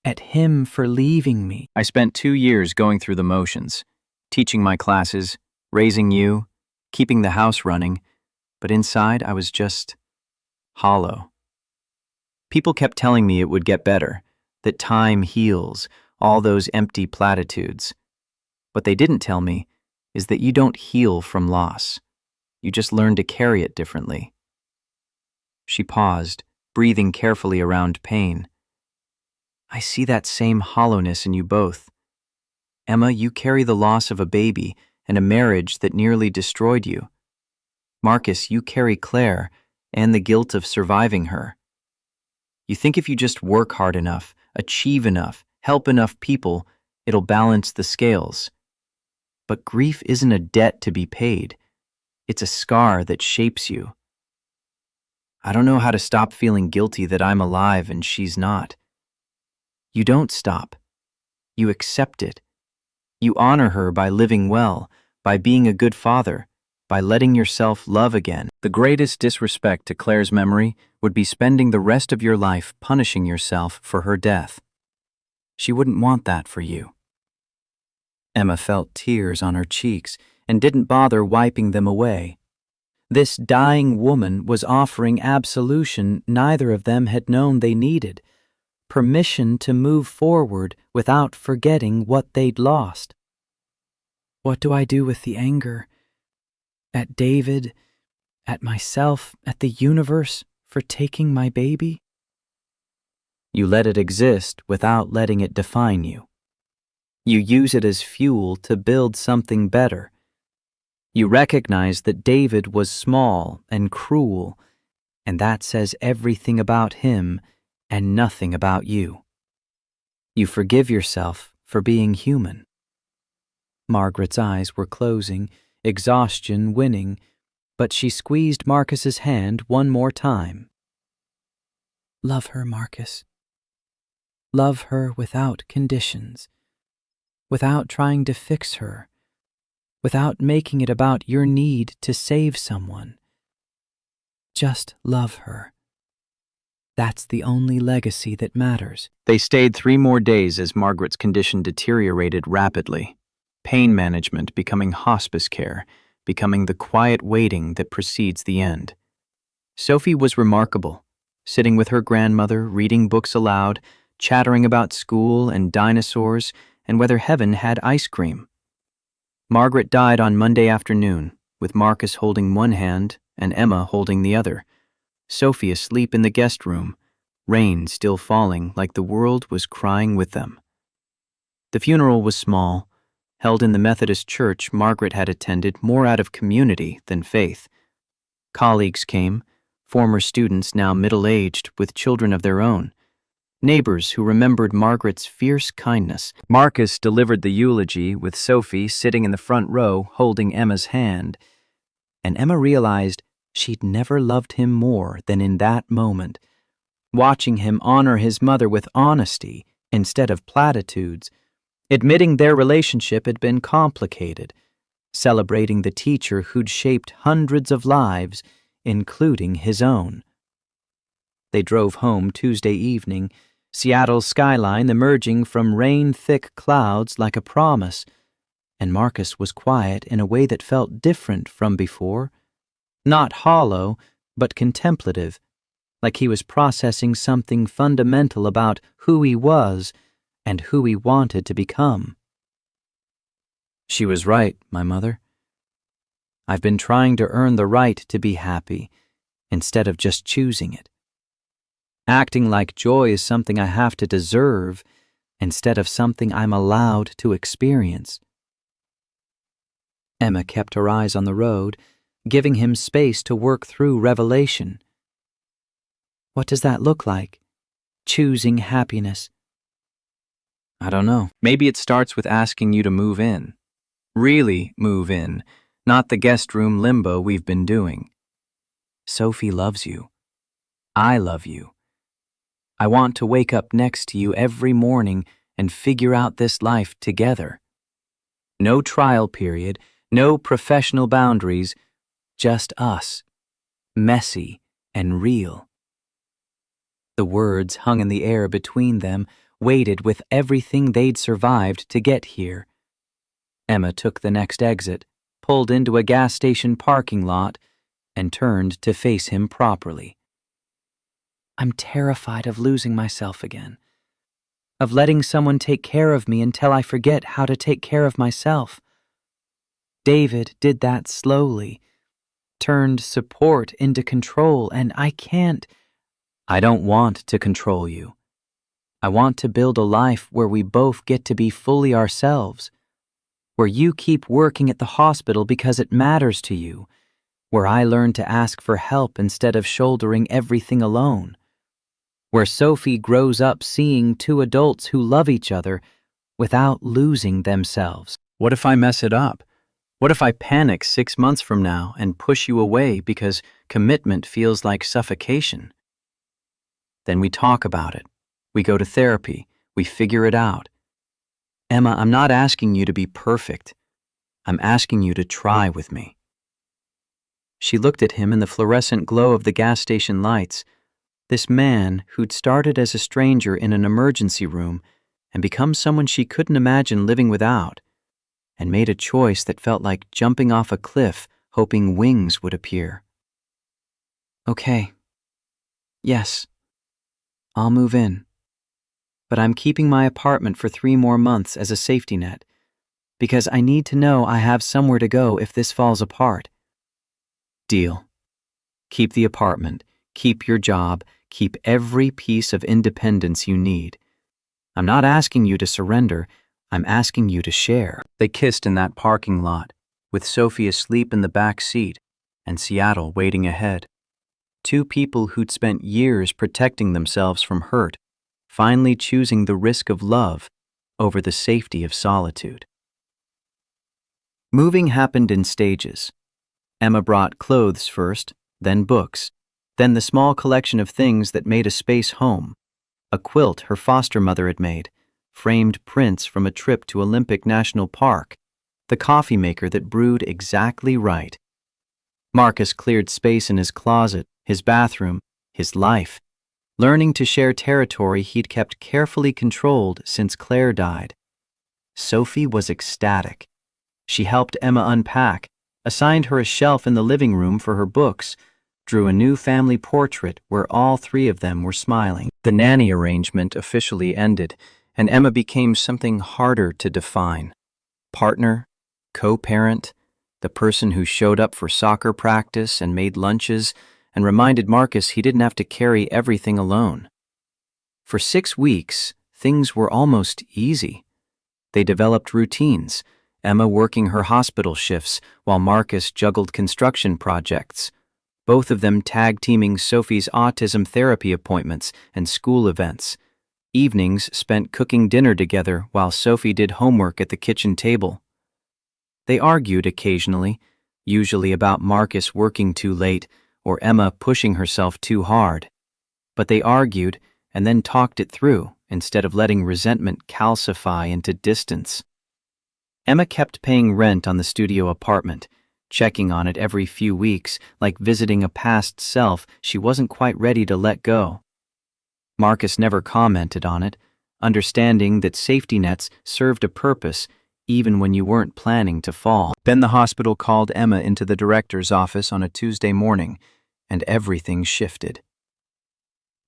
at him for leaving me. I spent 2 years going through the motions, teaching my classes, raising you, keeping the house running, but inside I was just hollow. People kept telling me it would get better, that time heals, all those empty platitudes. What they didn't tell me is that you don't heal from loss. You just learn to carry it differently. She paused, breathing carefully around pain. I see that same hollowness in you both. Emma, you carry the loss of a baby and a marriage that nearly destroyed you. Marcus, you carry Claire and the guilt of surviving her. You think if you just work hard enough, achieve enough, help enough people, it'll balance the scales. But grief isn't a debt to be paid. It's a scar that shapes you. I don't know how to stop feeling guilty that I'm alive and she's not. You don't stop. You accept it. You honor her by living well, by being a good father, by letting yourself love again. The greatest disrespect to Claire's memory would be spending the rest of your life punishing yourself for her death. She wouldn't want that for you. Emma felt tears on her cheeks and didn't bother wiping them away. This dying woman was offering absolution neither of them had known they needed, permission to move forward without forgetting what they'd lost. What do I do with the anger? At David, at myself, at the universe for taking my baby? You let it exist without letting it define you. You use it as fuel to build something better. You recognize that David was small and cruel, and that says everything about him and nothing about you. You forgive yourself for being human. Margaret's eyes were closing, exhaustion winning, but she squeezed Marcus's hand one more time. Love her, Marcus. Love her without conditions, without trying to fix her, without making it about your need to save someone. Just love her. That's the only legacy that matters. They stayed 3 more days as Margaret's condition deteriorated rapidly. Pain management becoming hospice care, becoming the quiet waiting that precedes the end. Sophie was remarkable, sitting with her grandmother, reading books aloud, chattering about school and dinosaurs and whether heaven had ice cream. Margaret died on Monday afternoon, with Marcus holding one hand and Emma holding the other. Sophie asleep in the guest room, rain still falling like the world was crying with them. The funeral was small, held in the Methodist church Margaret had attended more out of community than faith. Colleagues came, former students now middle-aged with children of their own, neighbors who remembered Margaret's fierce kindness. Marcus delivered the eulogy with Sophie sitting in the front row holding Emma's hand, and Emma realized she'd never loved him more than in that moment, watching him honor his mother with honesty instead of platitudes, admitting their relationship had been complicated, celebrating the teacher who'd shaped hundreds of lives, including his own. They drove home Tuesday evening, Seattle's skyline emerging from rain-thick clouds like a promise, and Marcus was quiet in a way that felt different from before, not hollow, but contemplative, like he was processing something fundamental about who he was and who he wanted to become. She was right, my mother. I've been trying to earn the right to be happy instead of just choosing it. Acting like joy is something I have to deserve instead of something I'm allowed to experience. Emma kept her eyes on the road, giving him space to work through revelation. What does that look like? Choosing happiness. I don't know. Maybe it starts with asking you to move in. Really move in, not the guest room limbo we've been doing. Sophie loves you. I love you. I want to wake up next to you every morning and figure out this life together. No trial period, no professional boundaries, just us, messy and real. The words hung in the air between them, weighted with everything they'd survived to get here. Emma took the next exit, pulled into a gas station parking lot, and turned to face him properly. I'm terrified of losing myself again, of letting someone take care of me until I forget how to take care of myself. David did that slowly, turned support into control, and I can't. I don't want to control you. I want to build a life where we both get to be fully ourselves, where you keep working at the hospital because it matters to you, where I learn to ask for help instead of shouldering everything alone, where Sophie grows up seeing 2 adults who love each other without losing themselves. What if I mess it up? What if I panic 6 months from now and push you away because commitment feels like suffocation? Then we talk about it. We go to therapy. We figure it out. Emma, I'm not asking you to be perfect. I'm asking you to try with me. She looked at him in the fluorescent glow of the gas station lights. This man who'd started as a stranger in an emergency room and become someone she couldn't imagine living without, and made a choice that felt like jumping off a cliff, hoping wings would appear. Okay. Yes. I'll move in. But I'm keeping my apartment for 3 more months as a safety net, because I need to know I have somewhere to go if this falls apart. Deal. Keep the apartment, keep your job, keep every piece of independence you need. I'm not asking you to surrender, I'm asking you to share. They kissed in that parking lot, with Sophie asleep in the back seat and Seattle waiting ahead. 2 people who'd spent years protecting themselves from hurt, finally choosing the risk of love over the safety of solitude. Moving happened in stages. Emma brought clothes first, then books, then the small collection of things that made a space home. A quilt her foster mother had made, framed prints from a trip to Olympic National Park, the coffee maker that brewed exactly right. Marcus cleared space in his closet, his bathroom, his life, learning to share territory he'd kept carefully controlled since Claire died. Sophie was ecstatic. She helped Emma unpack, assigned her a shelf in the living room for her books, drew a new family portrait where all 3 of them were smiling. The nanny arrangement officially ended, and Emma became something harder to define. Partner, co-parent, the person who showed up for soccer practice and made lunches and reminded Marcus he didn't have to carry everything alone. For 6 weeks, things were almost easy. They developed routines, Emma working her hospital shifts while Marcus juggled construction projects, both of them tag-teaming Sophie's autism therapy appointments and school events. Evenings spent cooking dinner together while Sophie did homework at the kitchen table. They argued occasionally, usually about Marcus working too late or Emma pushing herself too hard. But they argued and then talked it through instead of letting resentment calcify into distance. Emma kept paying rent on the studio apartment, checking on it every few weeks like visiting a past self she wasn't quite ready to let go. Marcus never commented on it, understanding that safety nets served a purpose even when you weren't planning to fall. Then the hospital called Emma into the director's office on a Tuesday morning, and everything shifted.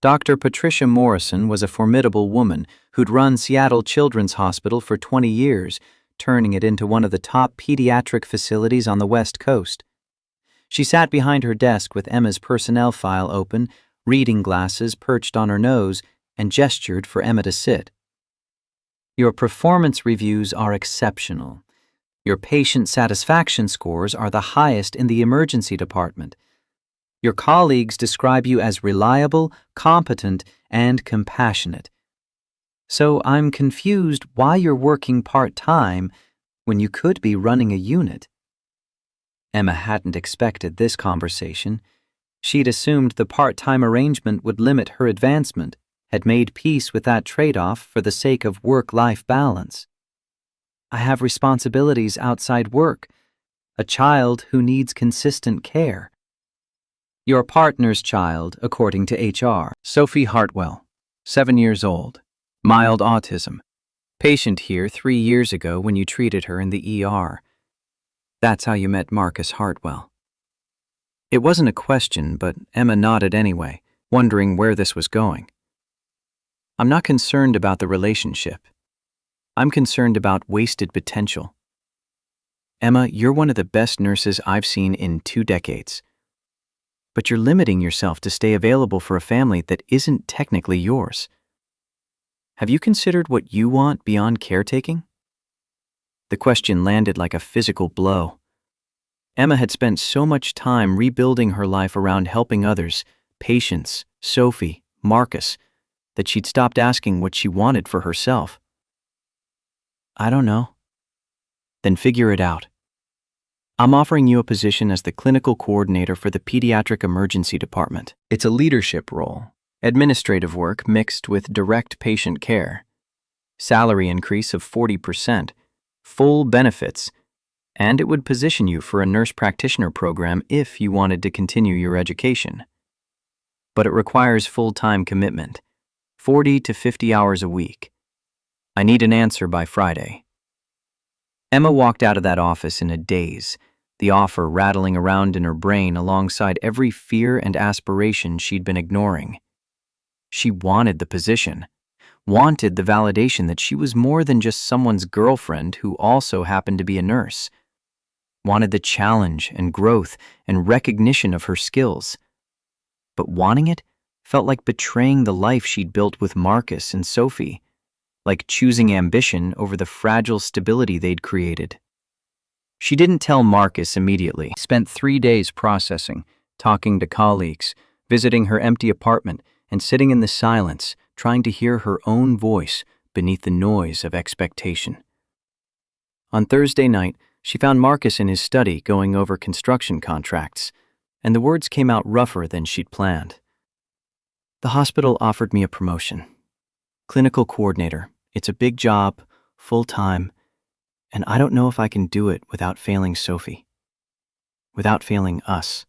Dr. Patricia Morrison was a formidable woman who'd run Seattle Children's Hospital for 20 years, turning it into one of the top pediatric facilities on the West Coast. She sat behind her desk with Emma's personnel file open, reading glasses perched on her nose, and gestured for Emma to sit. Your performance reviews are exceptional. Your patient satisfaction scores are the highest in the emergency department. Your colleagues describe you as reliable, competent, and compassionate. So I'm confused why you're working part-time when you could be running a unit. Emma hadn't expected this conversation. She'd assumed the part-time arrangement would limit her advancement, had made peace with that trade-off for the sake of work-life balance. I have responsibilities outside work, a child who needs consistent care. Your partner's child, according to HR. Sophie Hartwell, 7 years old, mild autism. Patient here 3 years ago when you treated her in the ER. That's how you met Marcus Hartwell. It wasn't a question, but Emma nodded anyway, wondering where this was going. I'm not concerned about the relationship. I'm concerned about wasted potential. Emma, you're one of the best nurses I've seen in 2 decades. But you're limiting yourself to stay available for a family that isn't technically yours. Have you considered what you want beyond caretaking? The question landed like a physical blow. Emma had spent so much time rebuilding her life around helping others, patients, Sophie, Marcus, that she'd stopped asking what she wanted for herself. I don't know. Then figure it out. I'm offering you a position as the clinical coordinator for the pediatric emergency department. It's a leadership role, administrative work mixed with direct patient care. salary increase of 40%, full benefits, and it would position you for a nurse practitioner program if you wanted to continue your education. But it requires full-time commitment, 40 to 50 hours a week. I need an answer by Friday. Emma walked out of that office in a daze, the offer rattling around in her brain alongside every fear and aspiration she'd been ignoring. She wanted the position, wanted the validation that she was more than just someone's girlfriend who also happened to be a nurse, wanted the challenge and growth and recognition of her skills. But wanting it felt like betraying the life she'd built with Marcus and Sophie, like choosing ambition over the fragile stability they'd created. She didn't tell Marcus immediately. Spent 3 days processing, talking to colleagues, visiting her empty apartment, and sitting in the silence, trying to hear her own voice beneath the noise of expectation. On Thursday night, she found Marcus in his study going over construction contracts, and the words came out rougher than she'd planned. The hospital offered me a promotion. Clinical coordinator. It's a big job, full-time, and I don't know if I can do it without failing Sophie. Without failing us.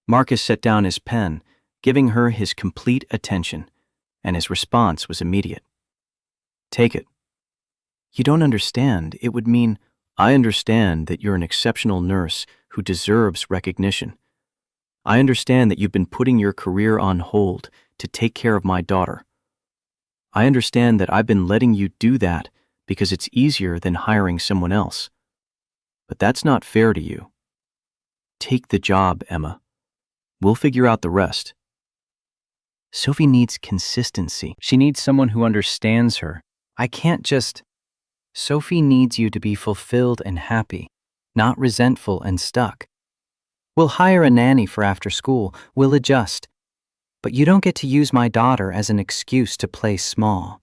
Marcus set down his pen, giving her his complete attention, and his response was immediate. Take it. You don't understand. It would mean, I understand that you're an exceptional nurse who deserves recognition. I understand that you've been putting your career on hold to take care of my daughter. I understand that I've been letting you do that because it's easier than hiring someone else. But that's not fair to you. Take the job, Emma. We'll figure out the rest. Sophie needs consistency. She needs someone who understands her. I can't just... Sophie needs you to be fulfilled and happy, not resentful and stuck. We'll hire a nanny for after school. We'll adjust. But you don't get to use my daughter as an excuse to play small.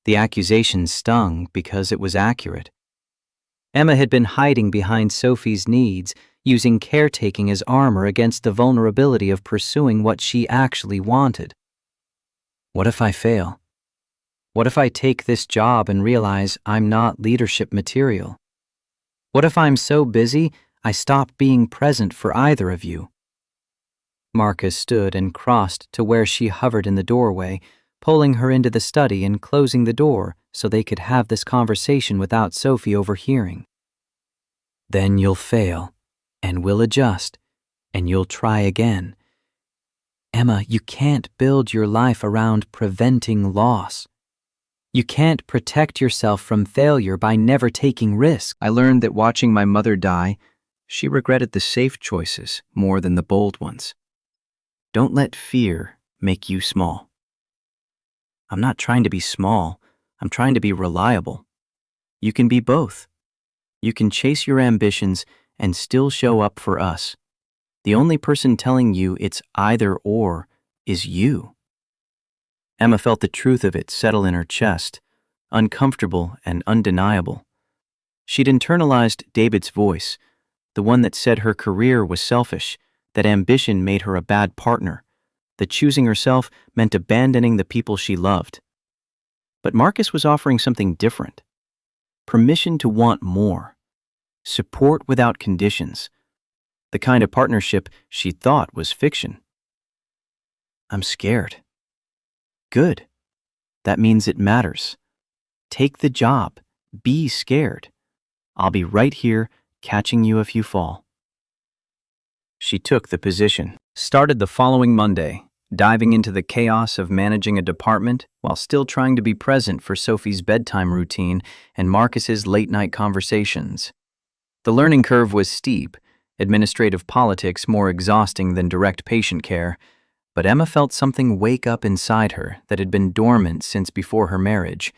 The accusation stung because it was accurate. Emma had been hiding behind Sophie's needs, using caretaking as armor against the vulnerability of pursuing what she actually wanted. What if I fail? What if I take this job and realize I'm not leadership material? What if I'm so busy I stop being present for either of you? Marcus stood and crossed to where she hovered in the doorway, pulling her into the study and closing the door so they could have this conversation without Sophie overhearing. Then you'll fail, and we'll adjust, and you'll try again. Emma, you can't build your life around preventing loss. You can't protect yourself from failure by never taking risks. I learned that watching my mother die, she regretted the safe choices more than the bold ones. Don't let fear make you small. I'm not trying to be small. I'm trying to be reliable. You can be both. You can chase your ambitions and still show up for us. The only person telling you it's either or is you. Emma felt the truth of it settle in her chest, uncomfortable and undeniable. She'd internalized David's voice, the one that said her career was selfish, that ambition made her a bad partner, that choosing herself meant abandoning the people she loved. But Marcus was offering something different. Permission to want more. Support without conditions. The kind of partnership she thought was fiction. I'm scared. Good. That means it matters. Take the job. Be scared. I'll be right here, catching you if you fall. She took the position. Started the following Monday, diving into the chaos of managing a department while still trying to be present for Sophie's bedtime routine and Marcus's late-night conversations. The learning curve was steep, administrative politics more exhausting than direct patient care, but Emma felt something wake up inside her that had been dormant since before her marriage.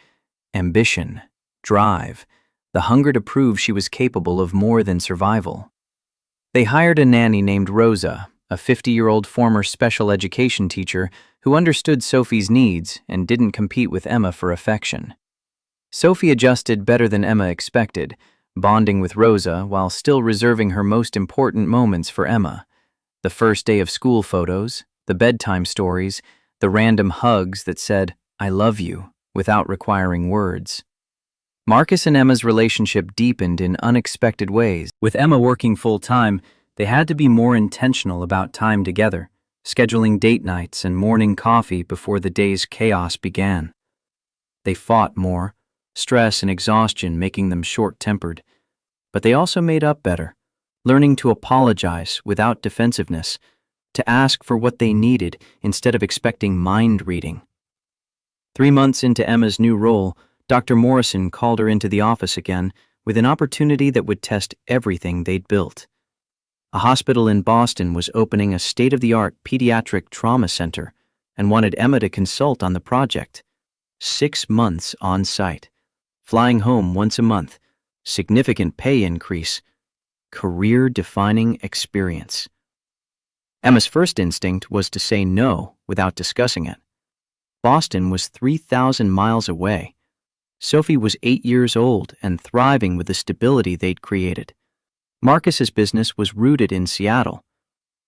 Ambition, drive, the hunger to prove she was capable of more than survival. They hired a nanny named Rosa, a 50-year-old former special education teacher who understood Sophie's needs and didn't compete with Emma for affection. Sophie adjusted better than Emma expected, bonding with Rosa while still reserving her most important moments for Emma. The first day of school photos, the bedtime stories, the random hugs that said, "I love you," without requiring words. Marcus and Emma's relationship deepened in unexpected ways. With Emma working full-time, they had to be more intentional about time together, scheduling date nights and morning coffee before the day's chaos began. They fought more, stress and exhaustion making them short-tempered, but they also made up better, learning to apologize without defensiveness, to ask for what they needed instead of expecting mind reading. 3 months into Emma's new role, Dr. Morrison called her into the office again with an opportunity that would test everything they'd built. A hospital in Boston was opening a state-of-the-art pediatric trauma center and wanted Emma to consult on the project. 6 months on site, flying home once a month, significant pay increase, career-defining experience. Emma's first instinct was to say no without discussing it. Boston was 3,000 miles away. Sophie was 8 years old and thriving with the stability they'd created. Marcus's business was rooted in Seattle.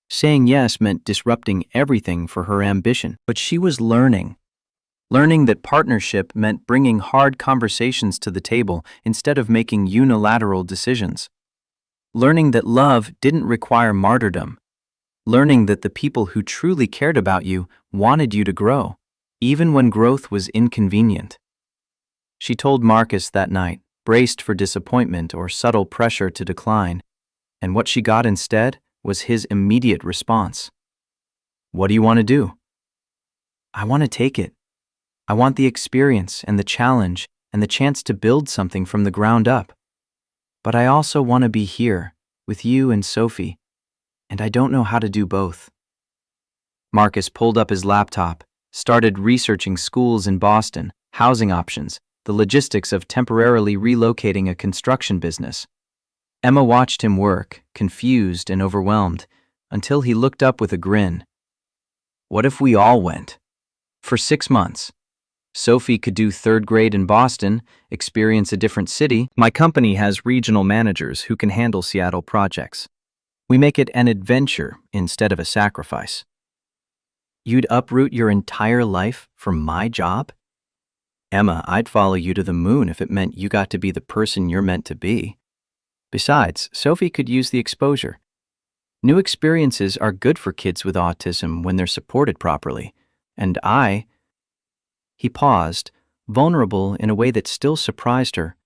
Saying yes meant disrupting everything for her ambition, but she was learning that partnership meant bringing hard conversations to the table instead of making unilateral decisions. Learning that love didn't require martyrdom. Learning that the people who truly cared about you wanted you to grow, even when growth was inconvenient. She told Marcus that night, braced for disappointment or subtle pressure to decline, and what she got instead was his immediate response. "What do you want to do?" "I want to take it. I want the experience and the challenge and the chance to build something from the ground up. But I also want to be here, with you and Sophie, and I don't know how to do both." Marcus pulled up his laptop, started researching schools in Boston, housing options, the logistics of temporarily relocating a construction business. Emma watched him work, confused and overwhelmed, until he looked up with a grin. "What if we all went? For 6 months. Sophie could do 3rd grade in Boston, experience a different city. My company has regional managers who can handle Seattle projects. We make it an adventure instead of a sacrifice." "You'd uproot your entire life for my job?" "Emma, I'd follow you to the moon if it meant you got to be the person you're meant to be. Besides, Sophie could use the exposure. New experiences are good for kids with autism when they're supported properly. And He paused, vulnerable in a way that still surprised her.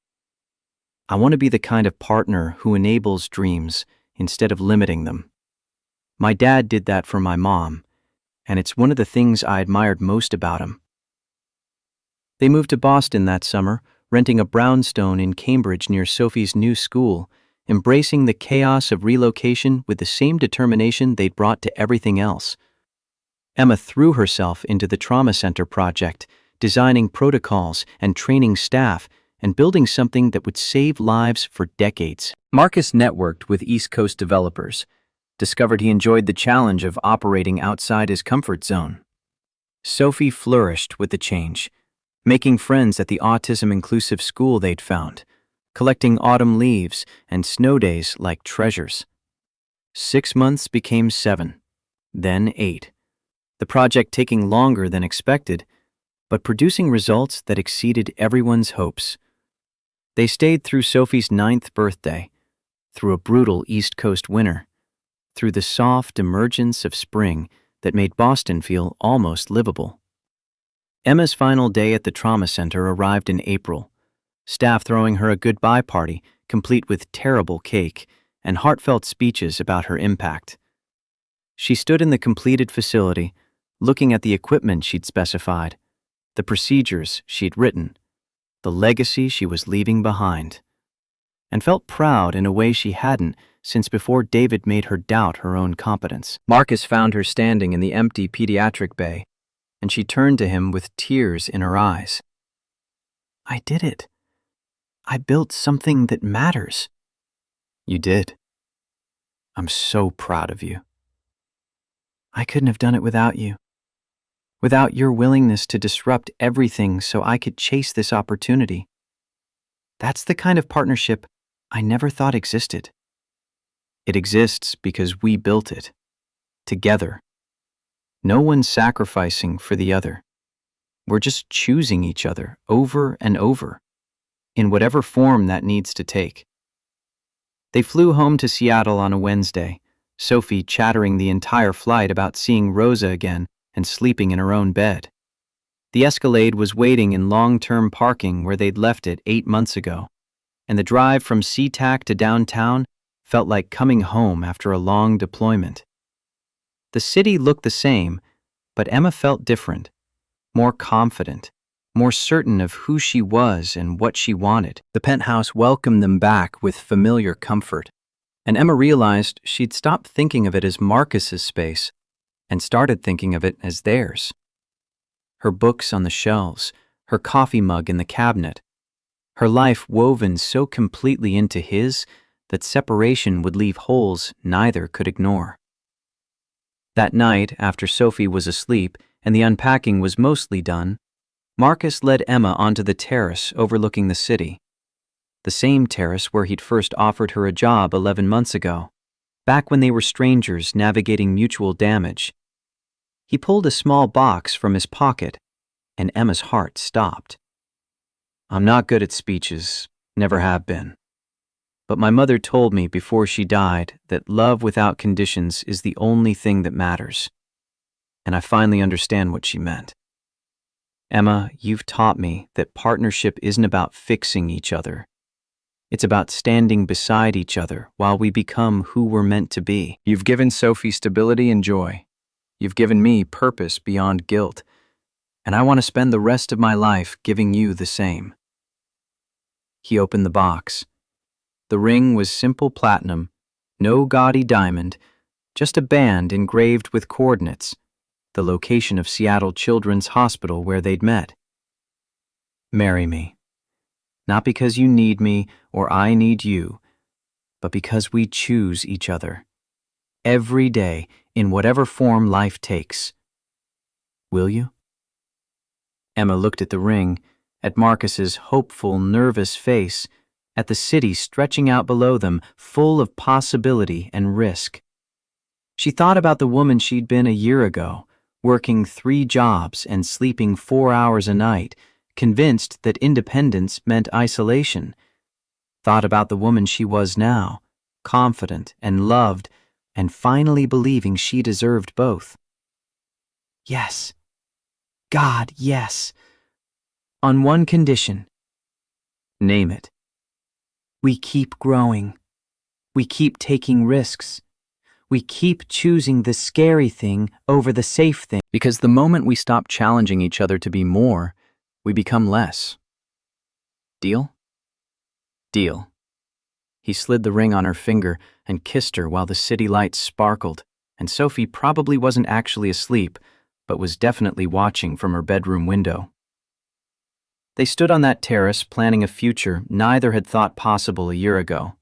"I want to be the kind of partner who enables dreams instead of limiting them. My dad did that for my mom, and it's one of the things I admired most about him." They moved to Boston that summer, renting a brownstone in Cambridge near Sophie's new school, embracing the chaos of relocation with the same determination they'd brought to everything else. Emma threw herself into the trauma center project, designing protocols and training staff and building something that would save lives for decades. Marcus networked with East Coast developers, discovered he enjoyed the challenge of operating outside his comfort zone. Sophie flourished with the change, making friends at the autism-inclusive school they'd found, collecting autumn leaves and snow days like treasures. 6 months became 7, then 8. The project taking longer than expected, but producing results that exceeded everyone's hopes. They stayed through Sophie's 9th birthday, through a brutal East Coast winter, through the soft emergence of spring that made Boston feel almost livable. Emma's final day at the trauma center arrived in April, staff throwing her a goodbye party, complete with terrible cake and heartfelt speeches about her impact. She stood in the completed facility, looking at the equipment she'd specified, the procedures she'd written, the legacy she was leaving behind, and felt proud in a way she hadn't since before David made her doubt her own competence. Marcus found her standing in the empty pediatric bay, and she turned to him with tears in her eyes. "I did it. I built something that matters." "You did. I'm so proud of you." "I couldn't have done it without you. Without your willingness to disrupt everything so I could chase this opportunity. That's the kind of partnership I never thought existed." "It exists because we built it. Together. No one sacrificing for the other. We're just choosing each other over and over, in whatever form that needs to take. They flew home to Seattle on a Wednesday, Sophie chattering the entire flight about seeing Rosa again and sleeping in her own bed. The Escalade was waiting in long-term parking where they'd left it 8 months ago, and the drive from SeaTac to downtown felt like coming home after a long deployment. The city looked the same, but Emma felt different, more confident, more certain of who she was and what she wanted. The penthouse welcomed them back with familiar comfort, and Emma realized she'd stopped thinking of it as Marcus's space and started thinking of it as theirs. Her books on the shelves, her coffee mug in the cabinet, her life woven so completely into his that separation would leave holes neither could ignore. That night, after Sophie was asleep and the unpacking was mostly done, Marcus led Emma onto the terrace overlooking the city. The same terrace where he'd first offered her a job 11 months ago, back when they were strangers navigating mutual damage. He pulled a small box from his pocket, and Emma's heart stopped. I'm not good at speeches, never have been. But my mother told me before she died that love without conditions is the only thing that matters. And I finally understand what she meant. Emma, you've taught me that partnership isn't about fixing each other. It's about standing beside each other while we become who we're meant to be. You've given Sophie stability and joy. You've given me purpose beyond guilt. And I want to spend the rest of my life giving you the same. He opened the box. The ring was simple platinum, no gaudy diamond, just a band engraved with coordinates, the location of Seattle Children's Hospital where they'd met. Marry me. Not because you need me or I need you, but because we choose each other. Every day, in whatever form life takes. Will you? Emma looked at the ring, at Marcus's hopeful, nervous face, at the city stretching out below them, full of possibility and risk. She thought about the woman she'd been a year ago, working 3 jobs and sleeping 4 hours a night, convinced that independence meant isolation. Thought about the woman she was now, confident and loved, and finally believing she deserved both. Yes. God, yes. On one condition. Name it. We keep growing. We keep taking risks. We keep choosing the scary thing over the safe thing. Because the moment we stop challenging each other to be more, we become less. Deal? Deal. He slid the ring on her finger and kissed her while the city lights sparkled, and Sophie probably wasn't actually asleep, but was definitely watching from her bedroom window. They stood on that terrace planning a future neither had thought possible a year ago.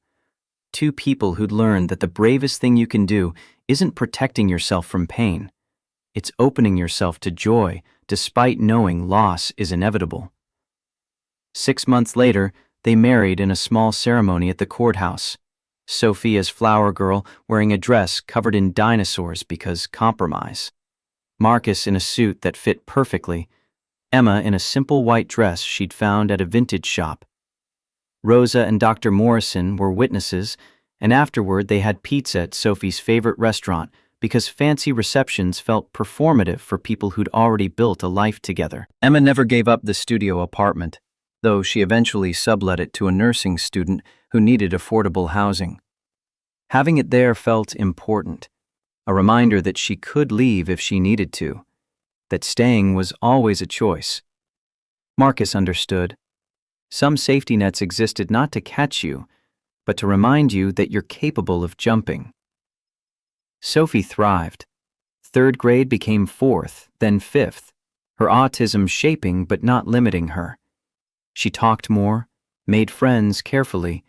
2 people who'd learned that the bravest thing you can do isn't protecting yourself from pain. It's opening yourself to joy despite knowing loss is inevitable. 6 months later, they married in a small ceremony at the courthouse. Sophie as flower girl wearing a dress covered in dinosaurs because compromise. Marcus in a suit that fit perfectly. Emma in a simple white dress she'd found at a vintage shop. Rosa and Dr. Morrison were witnesses, and afterward they had pizza at Sophie's favorite restaurant because fancy receptions felt performative for people who'd already built a life together. Emma never gave up the studio apartment, though she eventually sublet it to a nursing student who needed affordable housing. Having it there felt important, a reminder that she could leave if she needed to, that staying was always a choice. Marcus understood. Some safety nets existed not to catch you, but to remind you that you're capable of jumping. Sophie thrived. 3rd grade became 4th, then 5th, her autism shaping but not limiting her. She talked more, made friends carefully,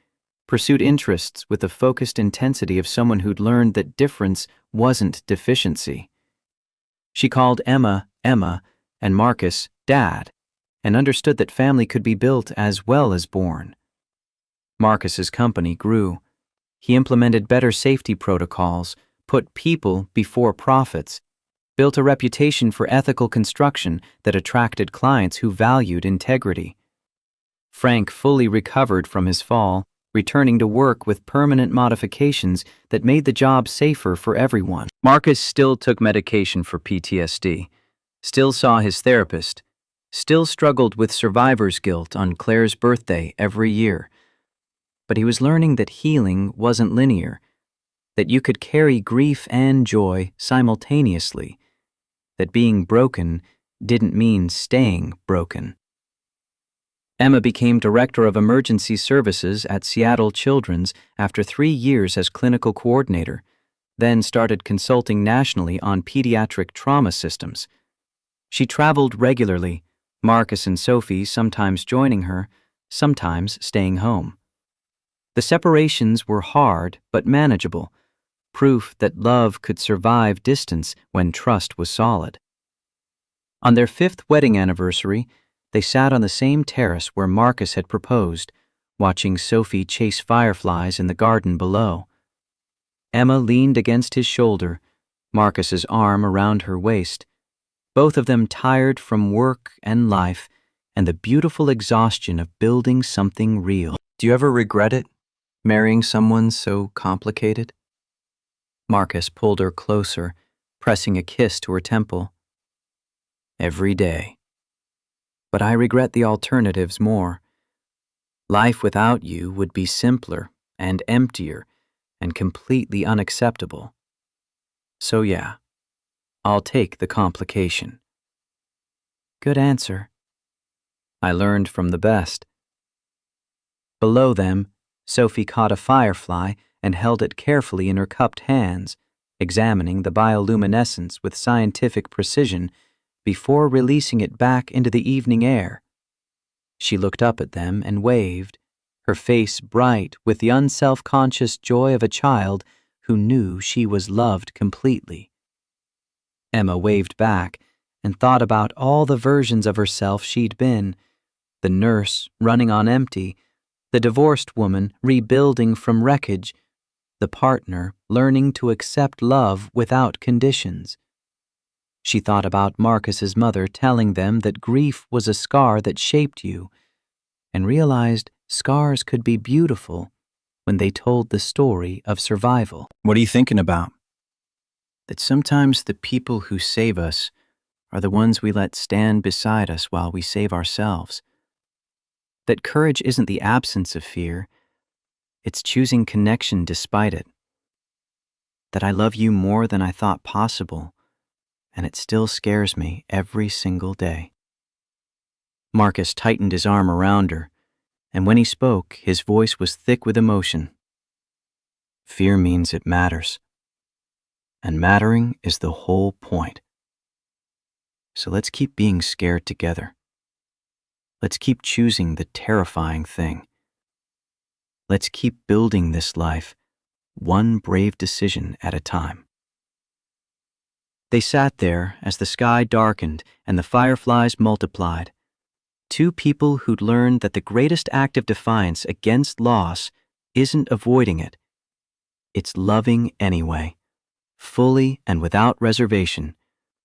pursued interests with the focused intensity of someone who'd learned that difference wasn't deficiency. She called Emma, Emma, and Marcus, Dad, and understood that family could be built as well as born. Marcus's company grew. He implemented better safety protocols, put people before profits, built a reputation for ethical construction that attracted clients who valued integrity. Frank fully recovered from his fall, returning to work with permanent modifications that made the job safer for everyone. Marcus still took medication for PTSD, still saw his therapist, still struggled with survivor's guilt on Claire's birthday every year. But he was learning that healing wasn't linear, that you could carry grief and joy simultaneously, that being broken didn't mean staying broken. Emma became Director of Emergency Services at Seattle Children's after 3 years as clinical coordinator, then started consulting nationally on pediatric trauma systems. She traveled regularly, Marcus and Sophie sometimes joining her, sometimes staying home. The separations were hard but manageable, proof that love could survive distance when trust was solid. On their 5th wedding anniversary, they sat on the same terrace where Marcus had proposed, watching Sophie chase fireflies in the garden below. Emma leaned against his shoulder, Marcus's arm around her waist, both of them tired from work and life and the beautiful exhaustion of building something real. Do you ever regret it, marrying someone so complicated? Marcus pulled her closer, pressing a kiss to her temple. Every day. But I regret the alternatives more. Life without you would be simpler and emptier and completely unacceptable. So yeah, I'll take the complication. Good answer. I learned from the best. Below them, Sophie caught a firefly and held it carefully in her cupped hands, examining the bioluminescence with scientific precision before releasing it back into the evening air. She looked up at them and waved, her face bright with the unself-conscious joy of a child who knew she was loved completely. Emma waved back and thought about all the versions of herself she'd been, the nurse running on empty, the divorced woman rebuilding from wreckage, the partner learning to accept love without conditions. She thought about Marcus's mother telling them that grief was a scar that shaped you, and realized scars could be beautiful when they told the story of survival. What are you thinking about? That sometimes the people who save us are the ones we let stand beside us while we save ourselves. That courage isn't the absence of fear, it's choosing connection despite it. That I love you more than I thought possible, and it still scares me every single day. Marcus tightened his arm around her, and when he spoke, his voice was thick with emotion. Fear means it matters, and mattering is the whole point. So let's keep being scared together. Let's keep choosing the terrifying thing. Let's keep building this life, one brave decision at a time. They sat there as the sky darkened and the fireflies multiplied. Two people who'd learned that the greatest act of defiance against loss isn't avoiding it. It's loving anyway, fully and without reservation,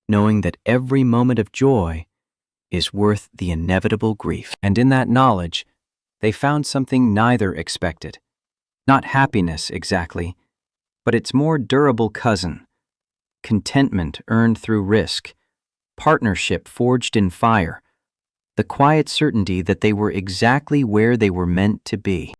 knowing that every moment of joy is worth the inevitable grief. And in that knowledge, they found something neither expected. Not happiness exactly, but its more durable cousin. Contentment earned through risk, partnership forged in fire, the quiet certainty that they were exactly where they were meant to be.